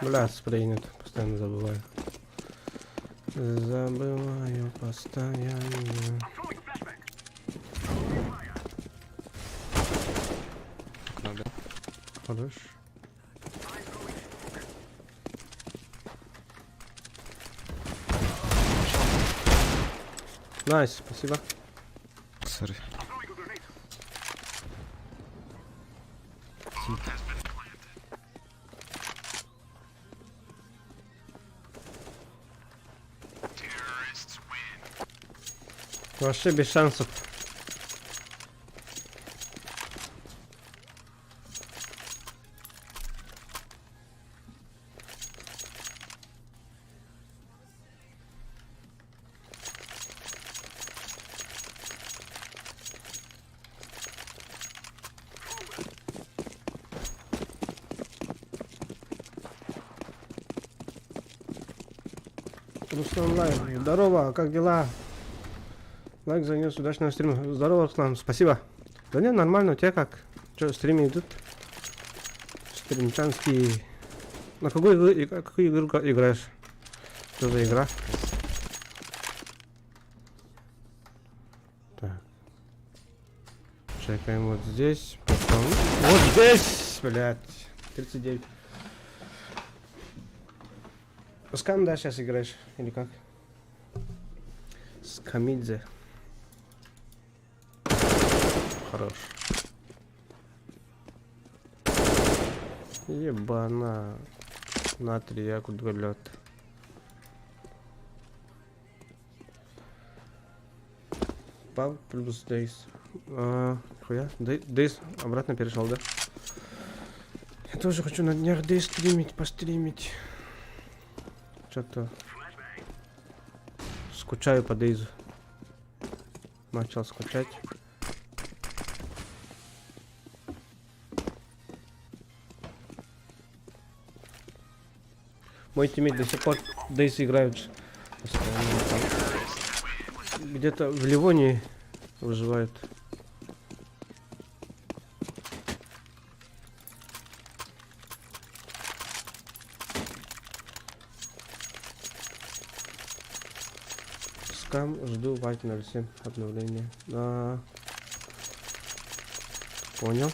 Бля, спрейнет. Постоянно забываю. Забываю постоянно. I'm throwing a flashbang. Окно убил. Хорош. Найс, спасибо. Сори. I'm throwing a grenade. Terrorists win. Вообще без шансов. Руслан Лайв. Здорово, как дела? Лайк занес, удачного стрима. Здорово, Руслан, спасибо. Да нет, нормально, у тебя как? Че, стримы идут? Стримчанский. На какую игру играешь? Что за игра? Так. Чекаем вот здесь. Потом... Вот здесь, блядь. 39. С кем, да, сейчас играешь? Или как? С Камидзе. Хорош. Ебана. Натрий, як удалет. Пав плюс Дейс. Хуя? Дейс обратно перешел, да? Я тоже хочу на днях Дейс стримить, постримить. Что-то скучаю по Дейзу. Начал скучать. Мой тиммейт до сих пор Дейс играют. Где-то в Ливонии выживают. Скам, жду White 07 обновления. Понял.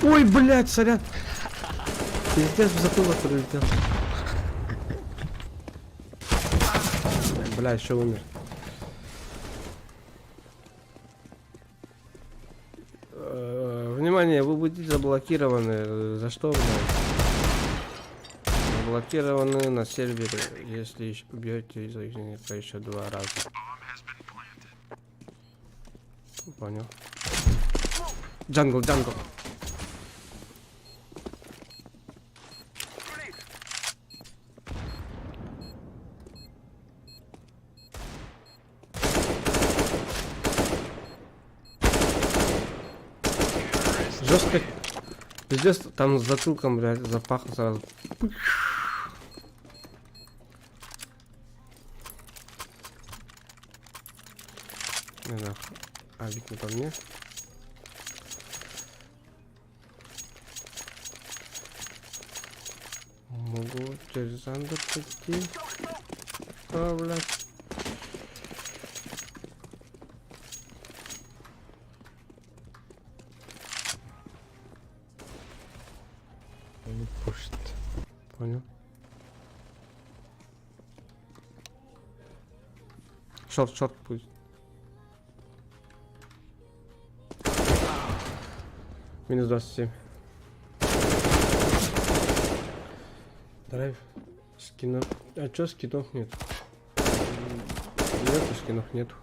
Ой, блядь, сорян. Пиздец, в затылок прилетел. Бля, еще умер. Внимание, вы будете заблокированы. За что, блядь? Заблокированы на сервере, если убьете из их еще 2 раза. Понял. Джангл, джангл. Жестко. Пиздец, там с затылком, блядь, запахло сразу. Да, а ведь не по мне. Могу через андер пойти. А, блядь. Не пушит. Понял. Шорт, шорт пусть. Минус 27. Драйв. Скинов. А чё скинов нет? Нету скинов, нету.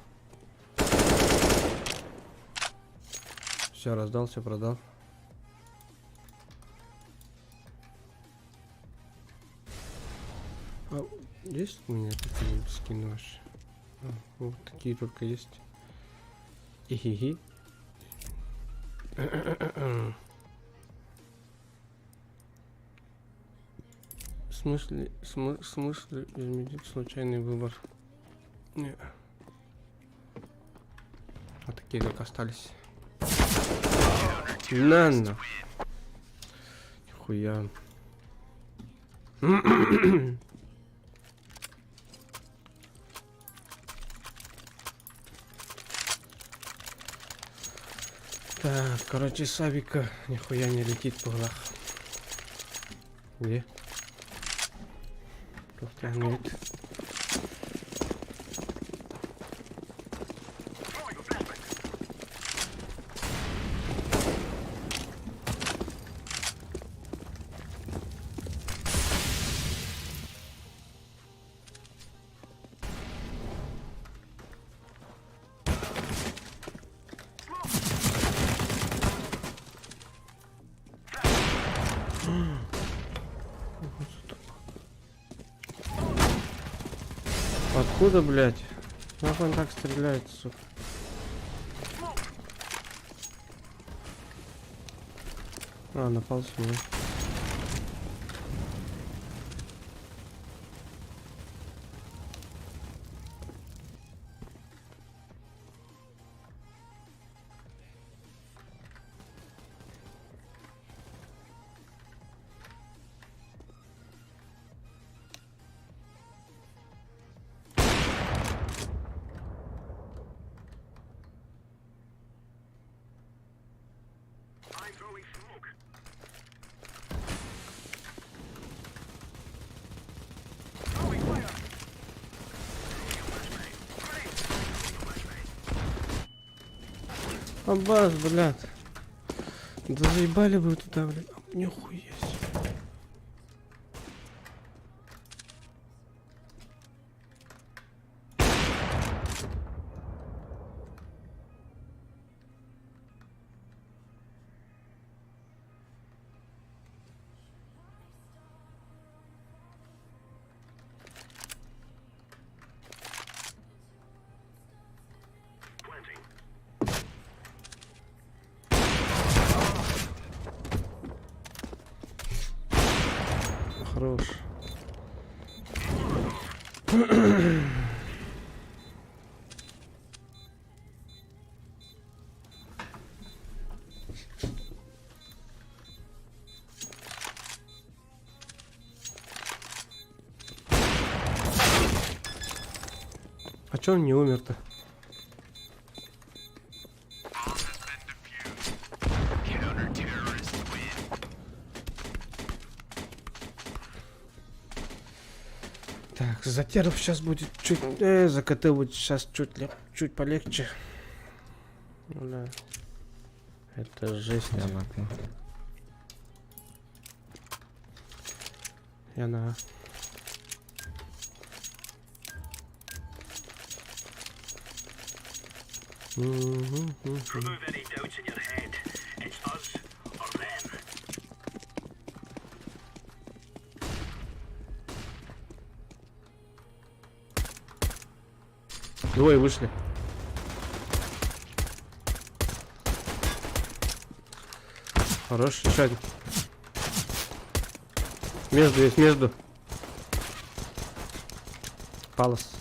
Все, раздал, все продал. А есть у меня такие скины вообще? Вот такие только есть. Ихихи. В смысле изменить случайный выбор? Не. А такие как остались. На. Хуя. Так, короче, Савика нихуя не летит по глазах. Где? Повтягивает. Откуда, блядь? Нахуй он так стреляет, сука? А, напал с него. I'm throwing smoke. Throwing fire. Аббас, блядь. Да заебали вы туда, блядь. Нихуя себе. Хорош. А чё он не умер-то? Так, затеров сейчас будет чуть... за КТ будет сейчас чуть полегче. Да. Это жесть. Я в окно. Я на... Remove any doubts in your head. It's us or them. Двое вышли. Хорош, еще один. Между есть, между. Палас.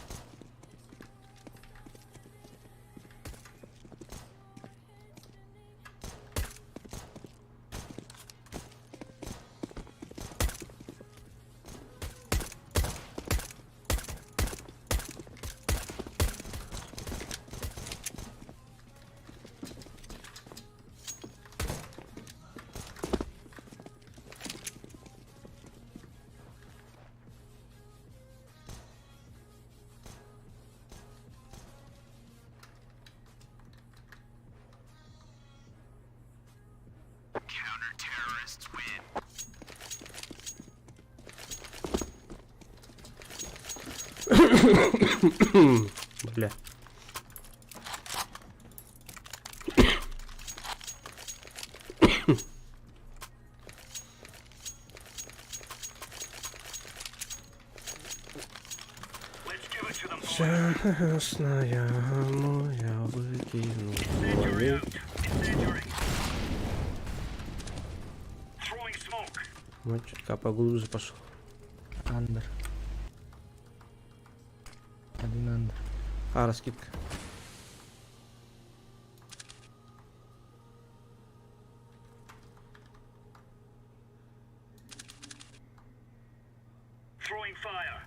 Counter-terrorists win. Бля. Let's give it to them, boys. Счастная моя выкину. Incendiary out. Incendiary. Throwing smoke. Вот чутка поглубже пошел. Андер. Один андер. А, раскидка. Throwing fire.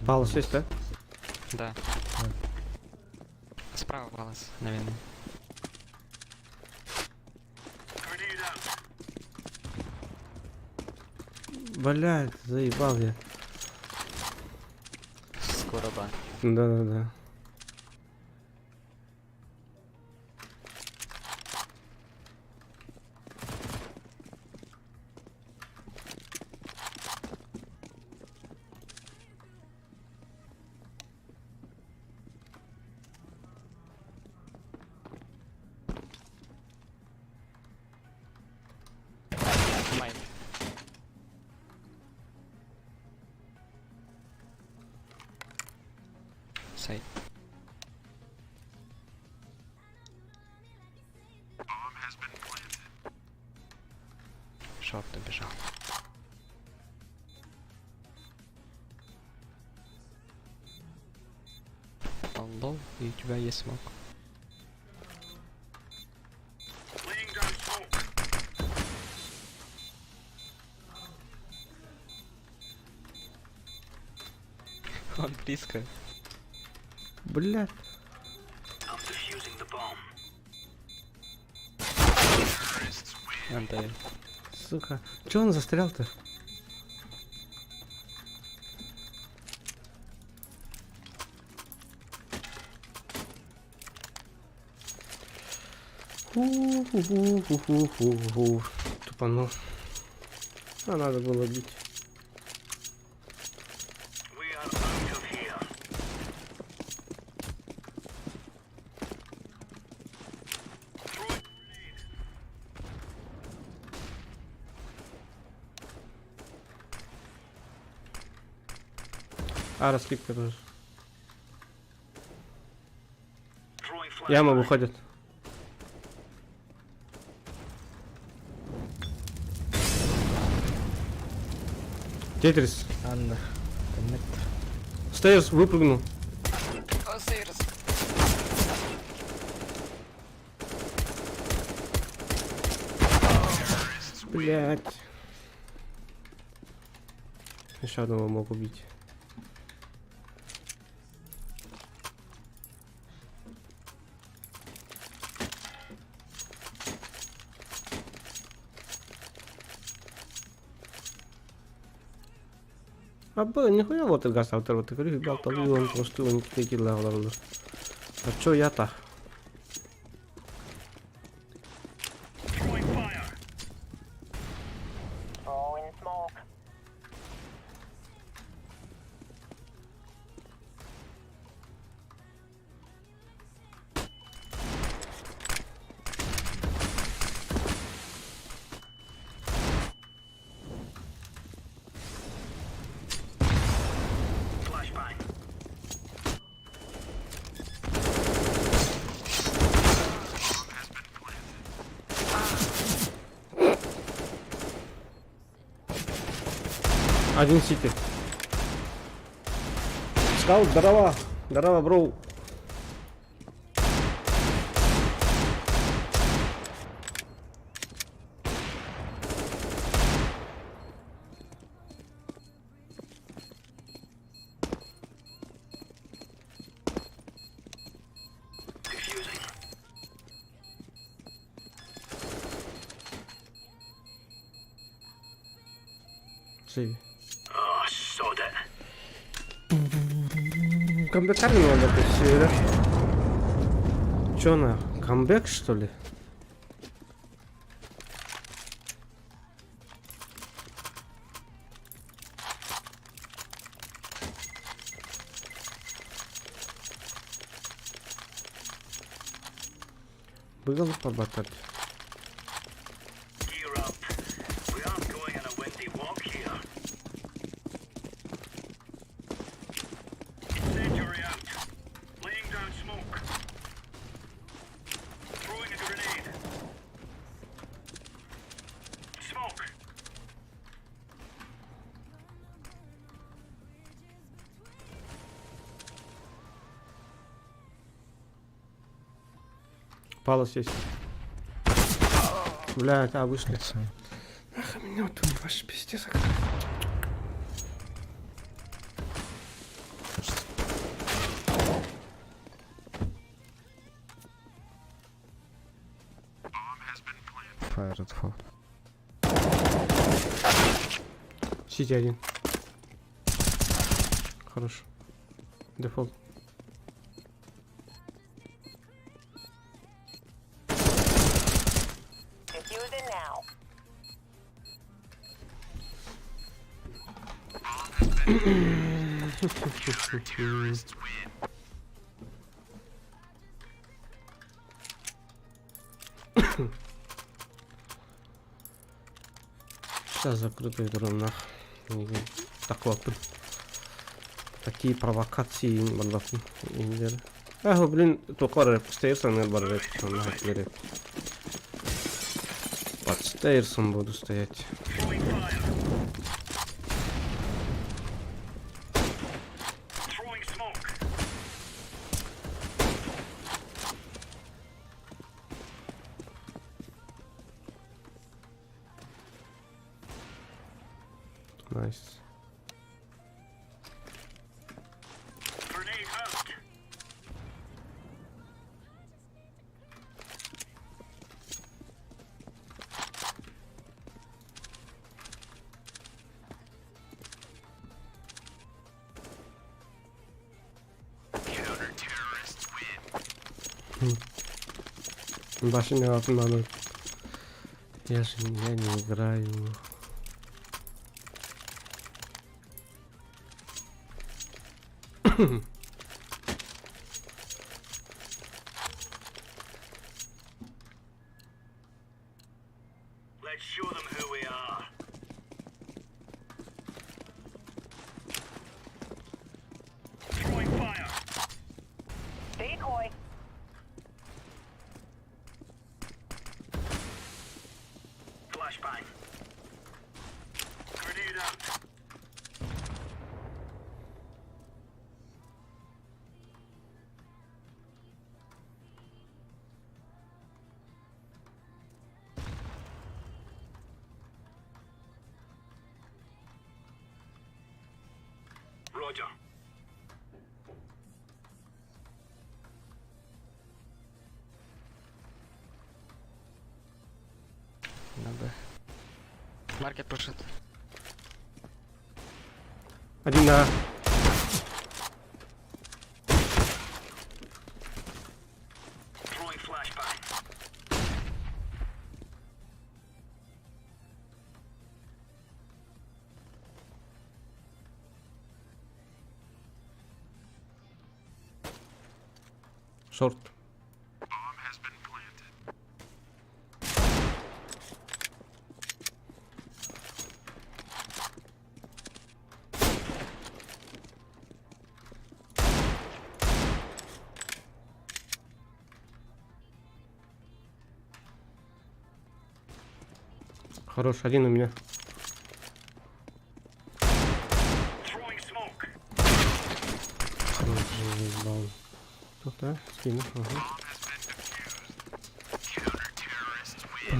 Палас есть, да? Да. Справа баланс, наверное. Grenade out. Блядь, заебал я. Скоро бан. Да-да-да. Майн. Сайт. Bomb has been planted. добежал. Он лоу, и у тебя есть смог. Laying down smoke. Он близко. Блядь. I'm defusing the bomb. Антей. Сука. Чё он застрял-то? Ху-ху-ху-ху-ху-ху. Тупанул. А надо было бить. We are out of here. А, раскидка тоже. Throwing flash. Яма выходит. Тетрис. Under. Connector. Стейрс выпрыгнул. Блять. Еще одного мог убить. Абы, нихуя вот газ автор вот говорю, ребят, там он просто он такие лавлы. А чё я-то? Throwing fire. Throwing smoke. Flashbang. Один сити. Скаут, здорово. Здорово, бро. Defusing. Сейви. Oh, soda. Камбэкарный надо быть, да? Чё на? Камбэк, что ли? Было побатать. Gear up. We aren't going on a windy walk here. Incendiary out. Laying down smoke. Throwing a grenade. Smoke. Палос есть. Блядь, а вышли. It's, Ах, меня вот тут ваш пиздец. fire at 4. Сити один. Хорош. Дефолт. Defusing now. Сейчас закрытый дрон нах. Такой такие провокации бардакны. Ах, блин, только рэп. Стейрс, наверное, бар рэп. Подстейрс. Стейрсом буду стоять. Throwing fire. Throwing smoke. Найс. Grenade out. Counter-terrorists win. Башня надо. Я не играю. Let's show them who we are. Throwing fire. Decoy. Flashbang. Grenade out. Roger. На Б. Маркет пушит. Один на... Throwing flashbang. Шорт. Bomb has been planted. Хорош, один у меня. Throwing smoke. Тут, скину. Ага. Bomb has been defused. Counter-terrorists win.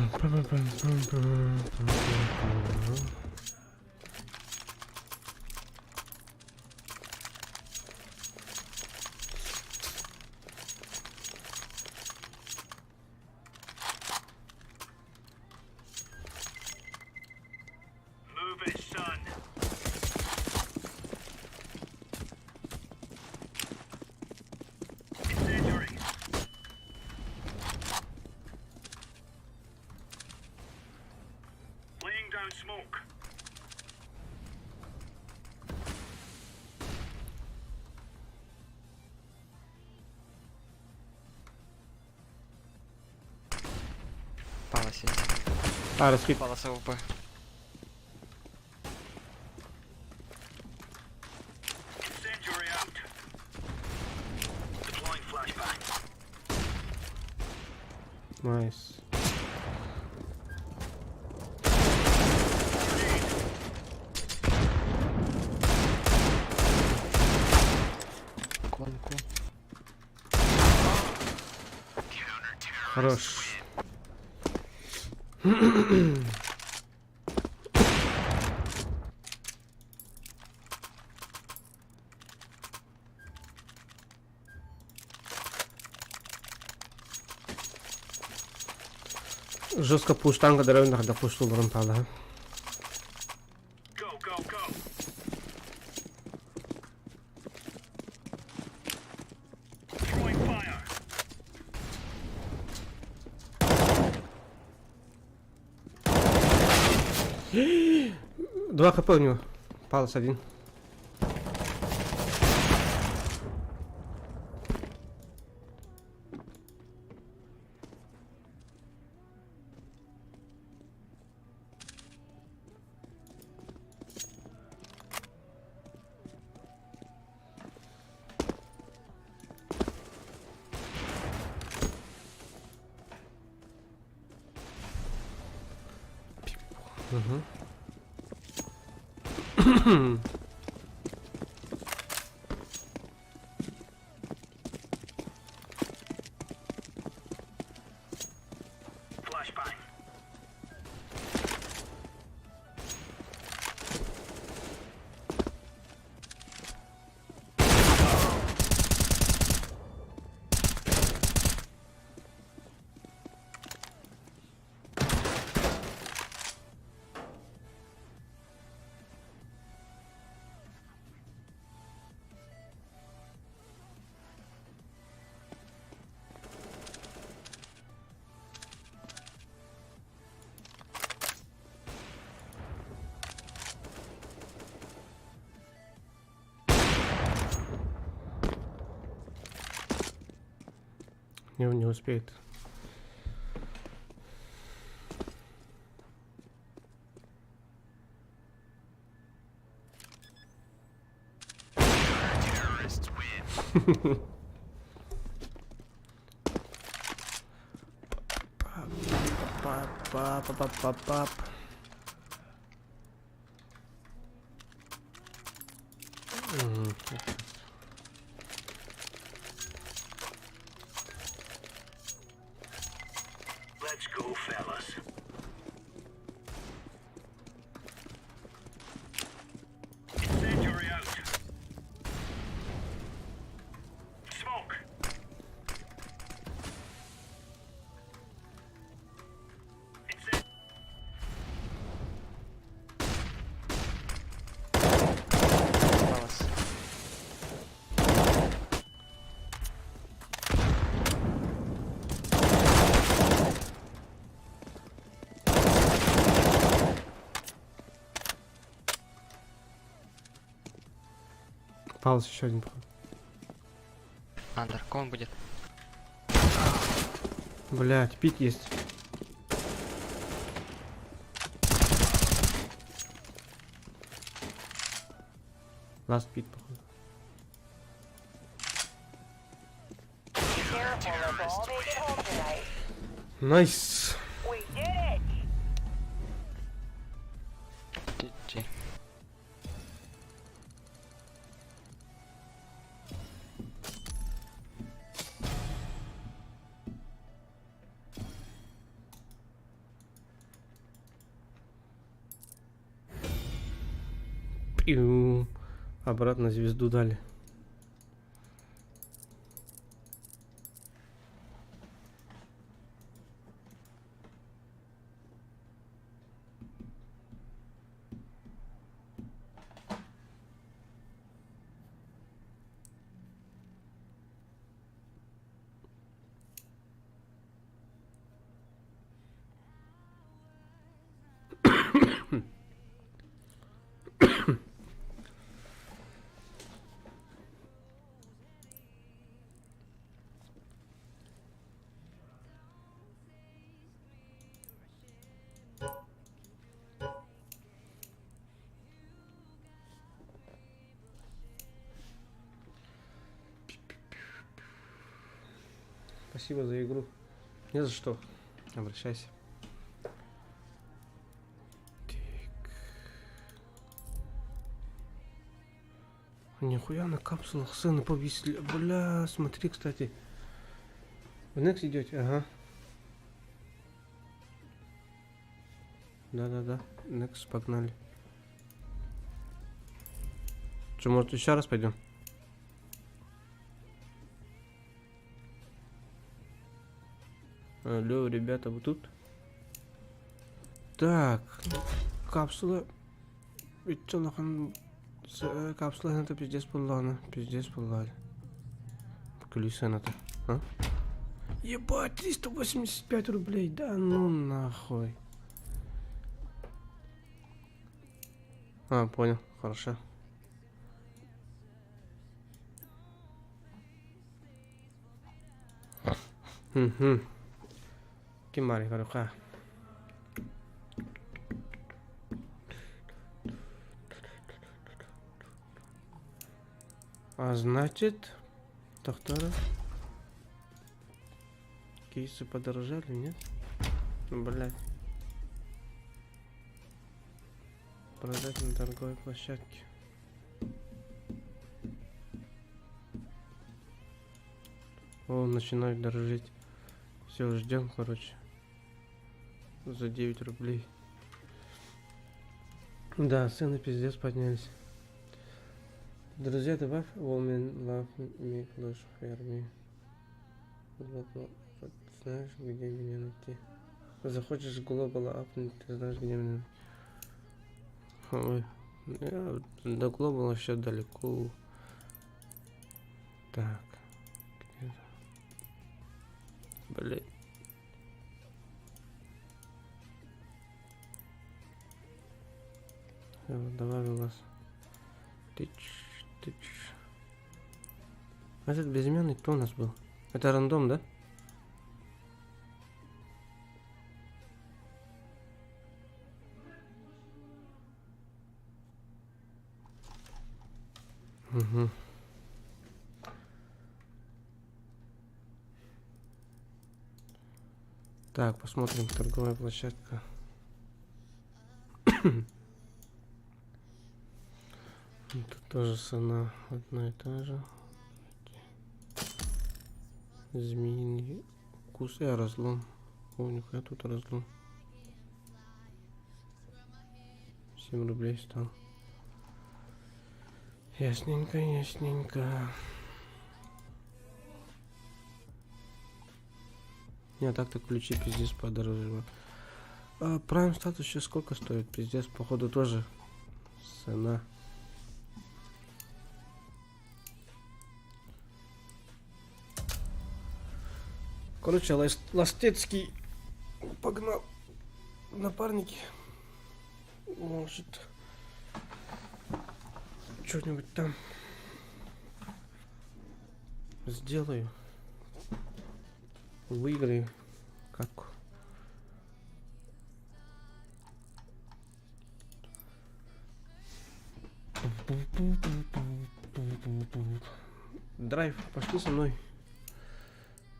Move it, son. Incendiary. Laying down smoke. Палас есть. А, раскид. Палас АВП. Incendiary out. Deploying flashbang. Найс. Конку. Хорош. Жестко пуштан кадar да пуштуларын тала. Go, go, go. Throwing fire. Два хп у него. Палас один. Угу. Flashbang. Не успеет. Пап. Let's go, fellas. Incendiary out. Smoke. Осталось. Пауза еще один. Андер, кон будет. Блять, пить есть. Last пит, походу. Careful, let's all make it home tonight. Найс. We did it! GG. Пиу. Обратно звезду дали. Спасибо за игру. Не за что. Обращайся. Так. Нихуя на капсулах сцены повесили. Бля, смотри, кстати. В Next идете? Ага. Да. Next, погнали. Что, может, еще раз пойдем? Алло, ребята, вы тут? Так, капсула. Итчалахан. Капсула это пиздец пуллана. Пиздец пуллана. Колеса на то. А? Ебать, 385 рублей. Да ну нахуй. А, понял, хорошо. Угу. Кимари, харуха. А значит, доктора, кейсы подорожали, нет? Блять. продать на торговой площадке. О, начинают дорожить. Все, ждем, короче. За 9 рублей. Да, цены пиздец поднялись. Друзья, добавь Woman Love Me Flash for Me. Знаешь, где меня найти? Захочешь Global Up, ты знаешь, где меня найти? Ой, я до Global еще далеко. Так. Где-то. Блин. Добавил вас. Тыч. Этот безымянный кто у нас был? Это рандом, да? Угу. Так, посмотрим торговая площадка. Тут тоже цена одна и та же. Змеиный укус и разлом. О, нихуя тут разлом. 7 рублей стал. Ясненько, ясненько. Не, так-то ключи пиздец подорожили. А Prime статус сейчас сколько стоит? Пиздец, походу тоже цена. Короче, Ластецкий погнал напарники. Может, что-нибудь там сделаю. Выиграю. Как? Драйв, пошли со мной.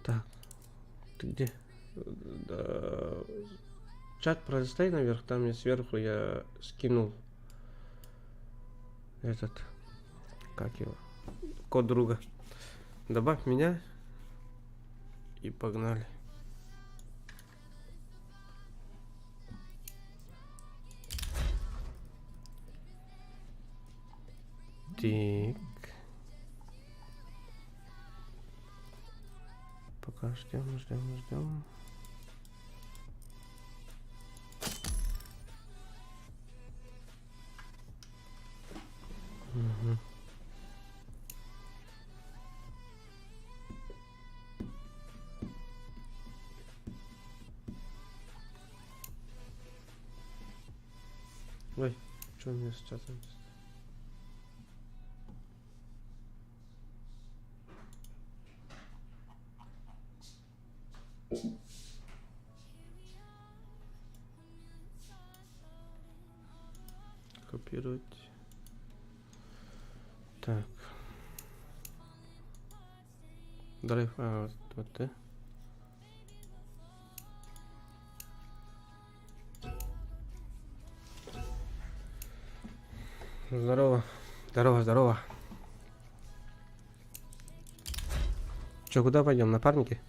Так. Ты где? Да. Чат пролистай наверх, там я сверху я скинул этот, как его, код друга. Добавь меня и погнали. Так. Пока ждем. Угу. Ой, что у меня с чатом? Копировать. Так. Драйв, вот ты. Здорово. Че, куда пойдем? Напарники?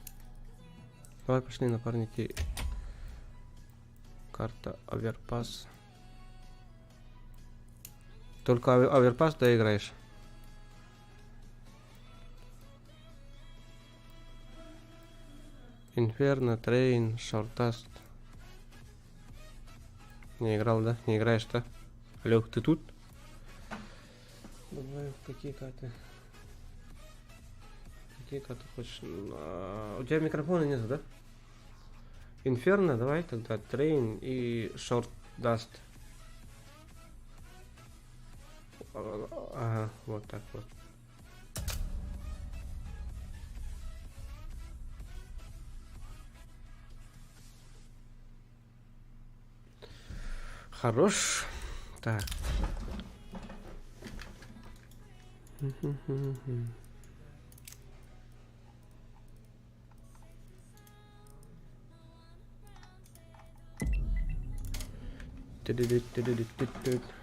Давай пошли, напарники. Карта Оверпас. Только Оверпас доиграешь. Инферно, Трейн, Шортаст. Не играл, да? Не играешь-то? Алло, ты тут? Давай, какие карты? Какие карты хочешь? У тебя микрофона нет, да? Инферно, давай тогда Трейн и Шортдаст. Ага, вот так вот. Хорош. Так.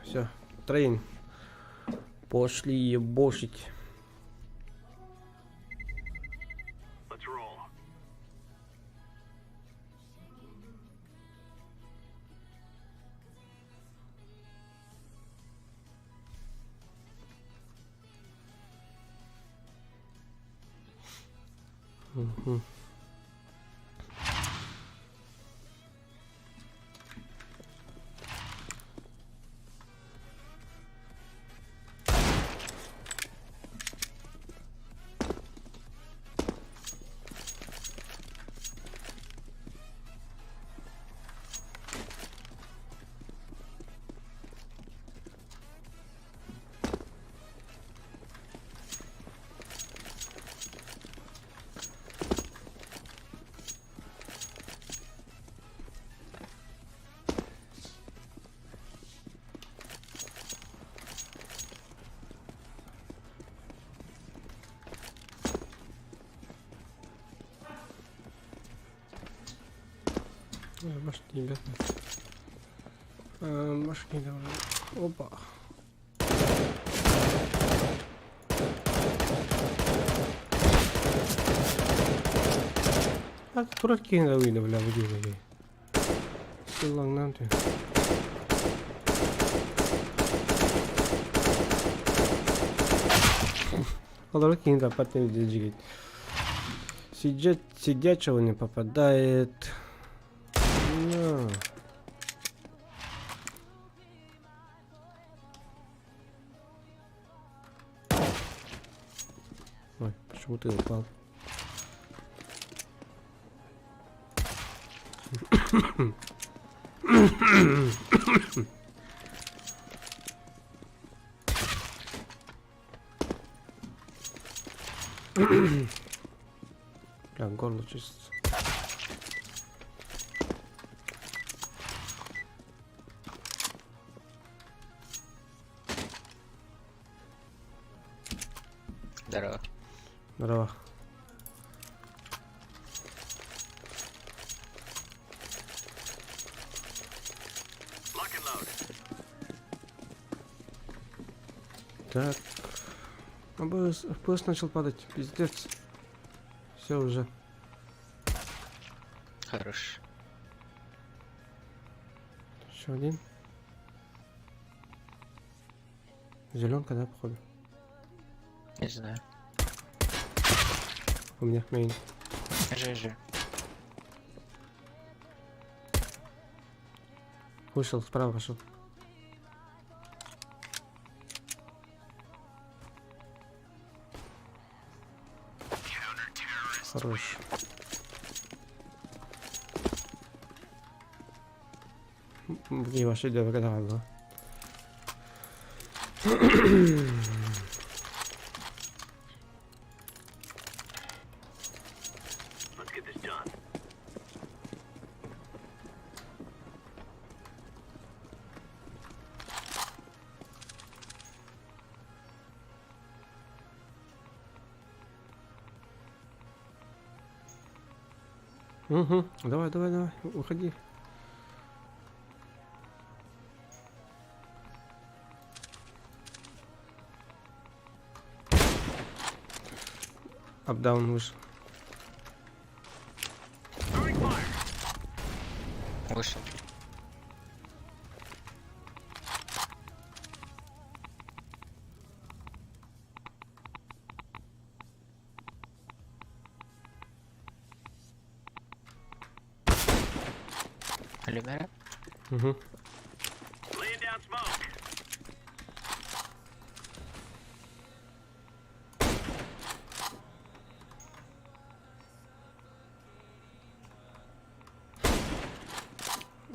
Все, трейн. Пошли ебошить. Let's roll. Башни, ребята. Башни давай. Опа. А ты прокинь да выйду, бля, выйди. Силан нам ты. Прокинь да потом держит. Сидячего не попадает. No. Ой, почему ты упал? Бля, горло чистится. Здорово. Здорово. Lock and load. Так. FPS начал падать. Пиздец. Все уже. Хорош. Еще один. Зеленка, да, походу? Не знаю. У меня мейн. ЖЖ. Вышел, справа пошел. Хорош. И ваши дорого. Let's get this done. Угу. Давай, давай, давай. Уходи. Апдаун вышел. Throwing fire. Вышел. Алюмера? Угу. Laying down smoke.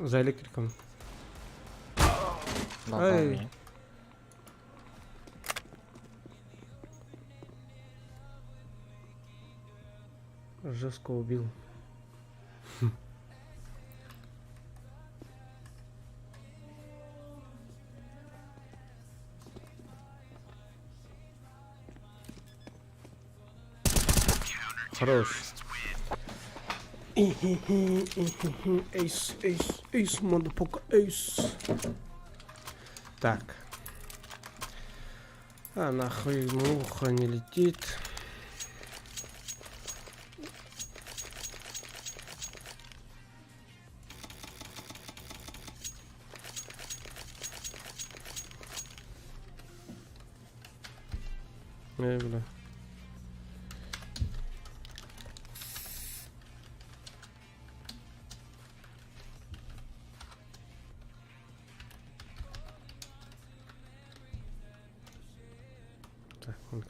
За электриком. На Эй. волне. Жестко убил. Хорош. Эйс, эйс, эйс, модпока, эйс. Так. А нахуй муха не летит. Бля. Так, он как.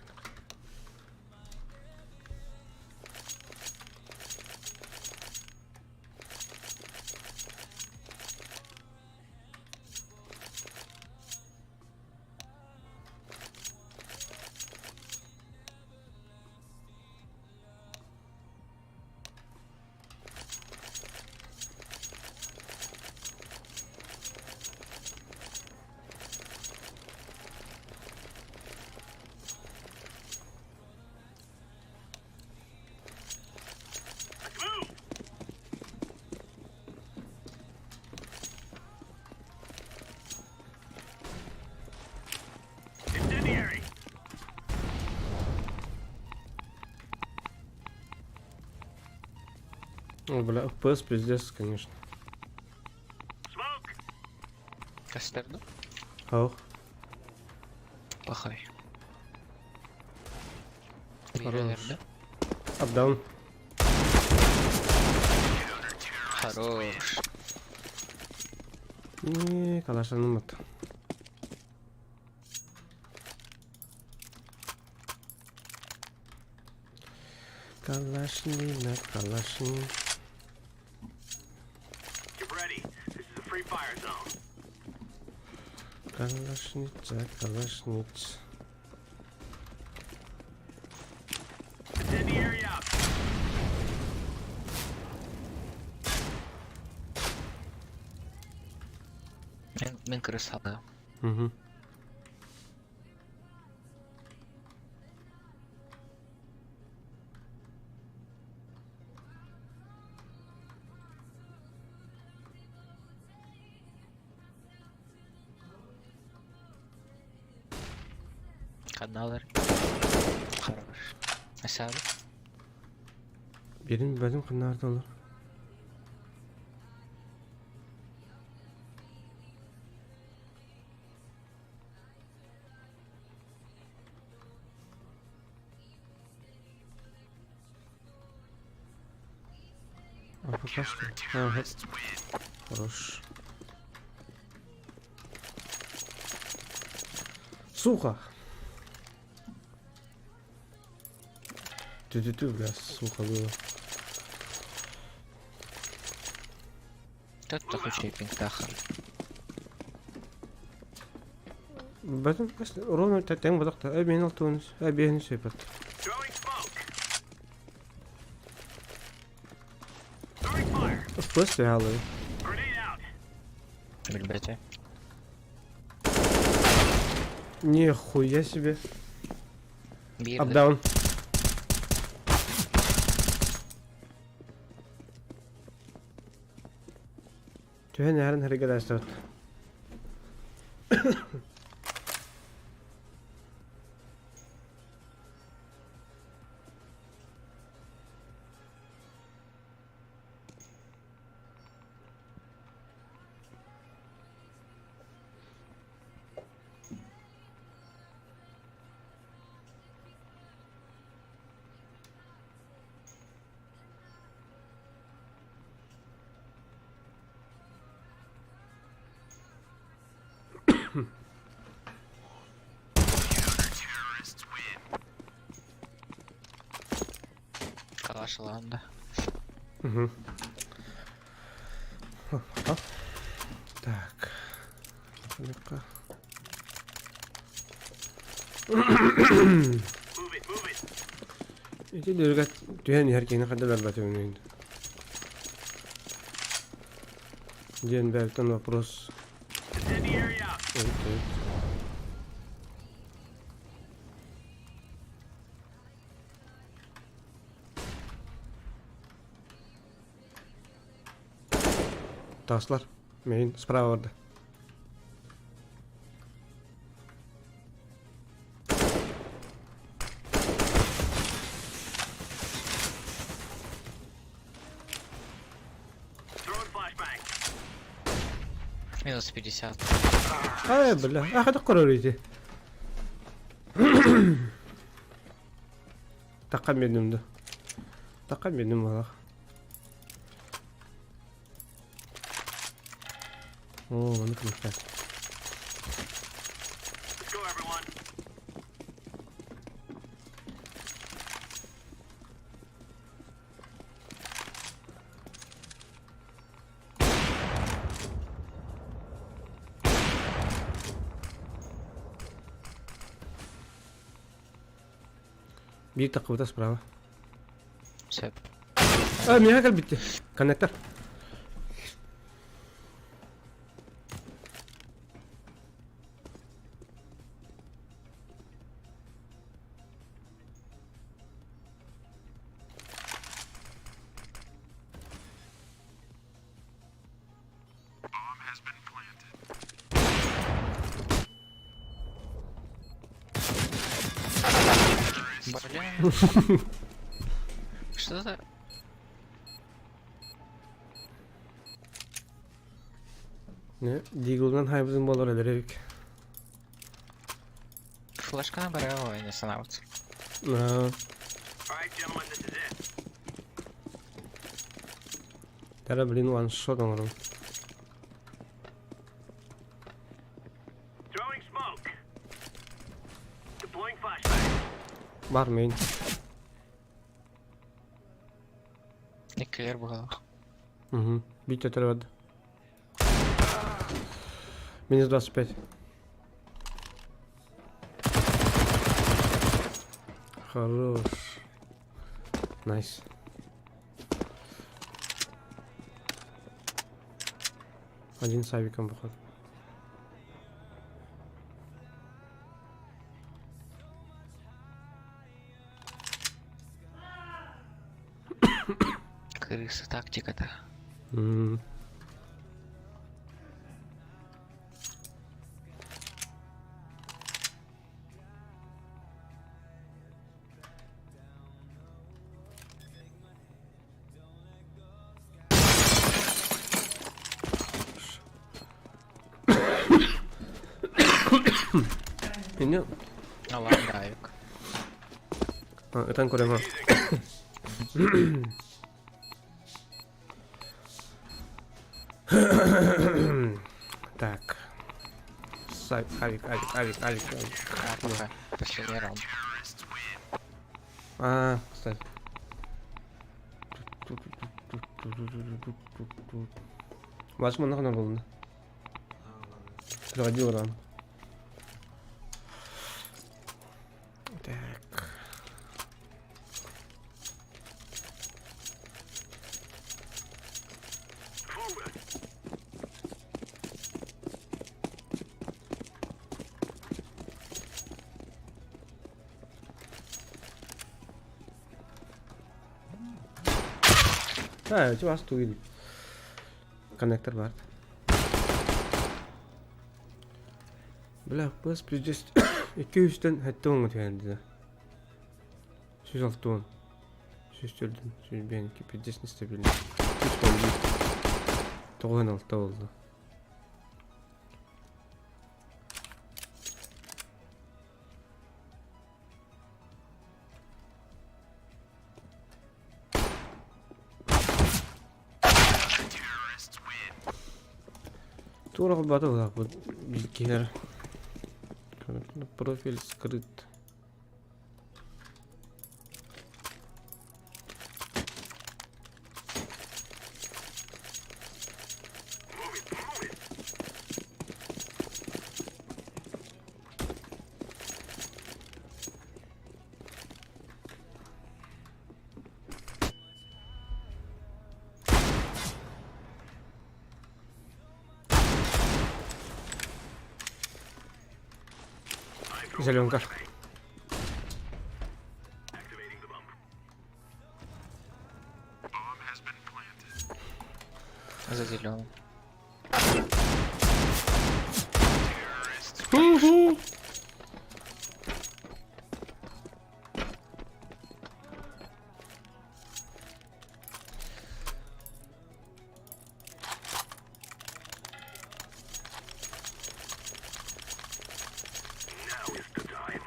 Incendiary. О, бля, FPS пиздец, конечно. Smoke. Кастерно? Ох, Пахай. Хорош. Да? апдаун. Хорош. Не, калашlanmadı. Kalaşnina, kalaşni. Get ready. This is a free fire zone. Kalaşnica, kalaşnic. Incendiary out. Мен крысалы. Hı. Каналар. Хорош. Асаби. Benim bölüm kınlarda olur. Arkadaşlar. Evet. Хорош. Сука. Тю-тю-тю, бля, сухо было. Тот, кто хочет пинтаха. Бәтін ровно тәң бұдақта. Мен алтуыныз. Бейіні сөйпәт. Throwing smoke. Throwing fire. FPS реалы. Grenade out. Бельбете. Нихуя себе. Бир. Апдаун. Түйен әрін әрігер әстірет. Калашаланда. Угу. Так. Ну-ка. Move it, move it. İki dürgət tüyən herkeyini kadar bəlbətə önüyündü. Diyen belki вопрос. Incendiary out. Evet. Тағысылар. Мен справа барды. Throwing flashbang. Минус 50. Ай, бля. Хада көрөрөйди. Такка менимди. Такка меним бала. О, аны кымыкта. Let's go, everyone. Bir takka быта справа. Все. Меня как битти. Коннектор. Блин. Что за... Ne? Deagle'dan haybızın bolor ederek. Флешка набирала, а не санаут. Na. All right, gentlemen, this is it. Tara bilin one shot on him. Throwing smoke. Deploying flashbang. Var main. И клер был. Угу. Бить это рад. Минус 25. Хорош. Найс. Один с авиком, походу. Крыса, тактика-то. Мгм. Ini, Алан Дайвик. это он курема. Так. Авик. А, пока. Последний раунд. Кстати. Возьму нахуй было. Проводил ран. Так. Forward. Чего стоит? Коннектор бар. Бля, бас плюс 10. 200-тен хәтті оңы тегенді. 106-тен. 104-ден. 105-ке 50 нестабильный. 96 oldu. Тура батыл так вот билгелер. Профиль скрыт. Зеленка. Activating the bump. За зеленым. Now is the time.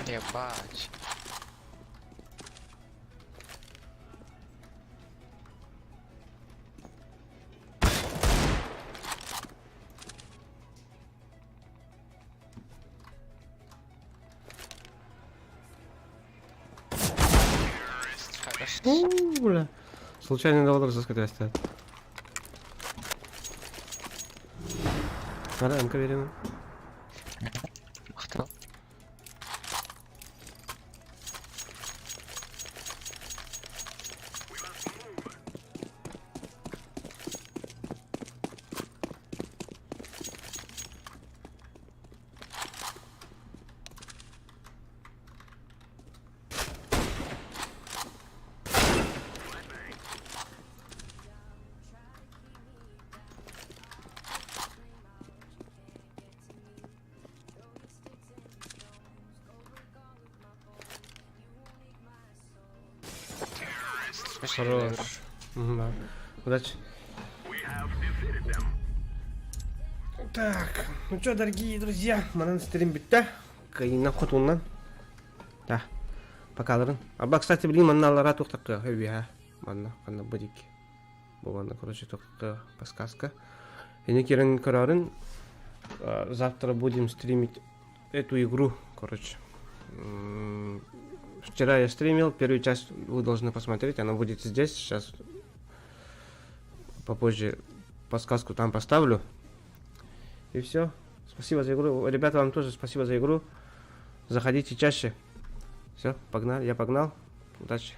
Ебать. Хорошо. Бля. Случайный доллар заскать стоят. Надо МК верено. Кто? Хорош. Да. Удачи. We have defeated them. Так, ну что, дорогие друзья, манан стрим битті. Кайына хотуннан. Да. Покалырын. Аба, кстати, блин, манналара тоқтаққа. Хәбиха. Манна, қанна будик. Болғанда, короче, тоқтаққа подсказка. Эне керен карарын. Завтра будем стримить эту игру, короче. Вчера я стримил, первую часть вы должны посмотреть, она будет здесь, сейчас попозже подсказку там поставлю. И все. Спасибо за игру. Ребята, вам тоже спасибо за игру. Заходите чаще. Все, погнали, я погнал. Удачи.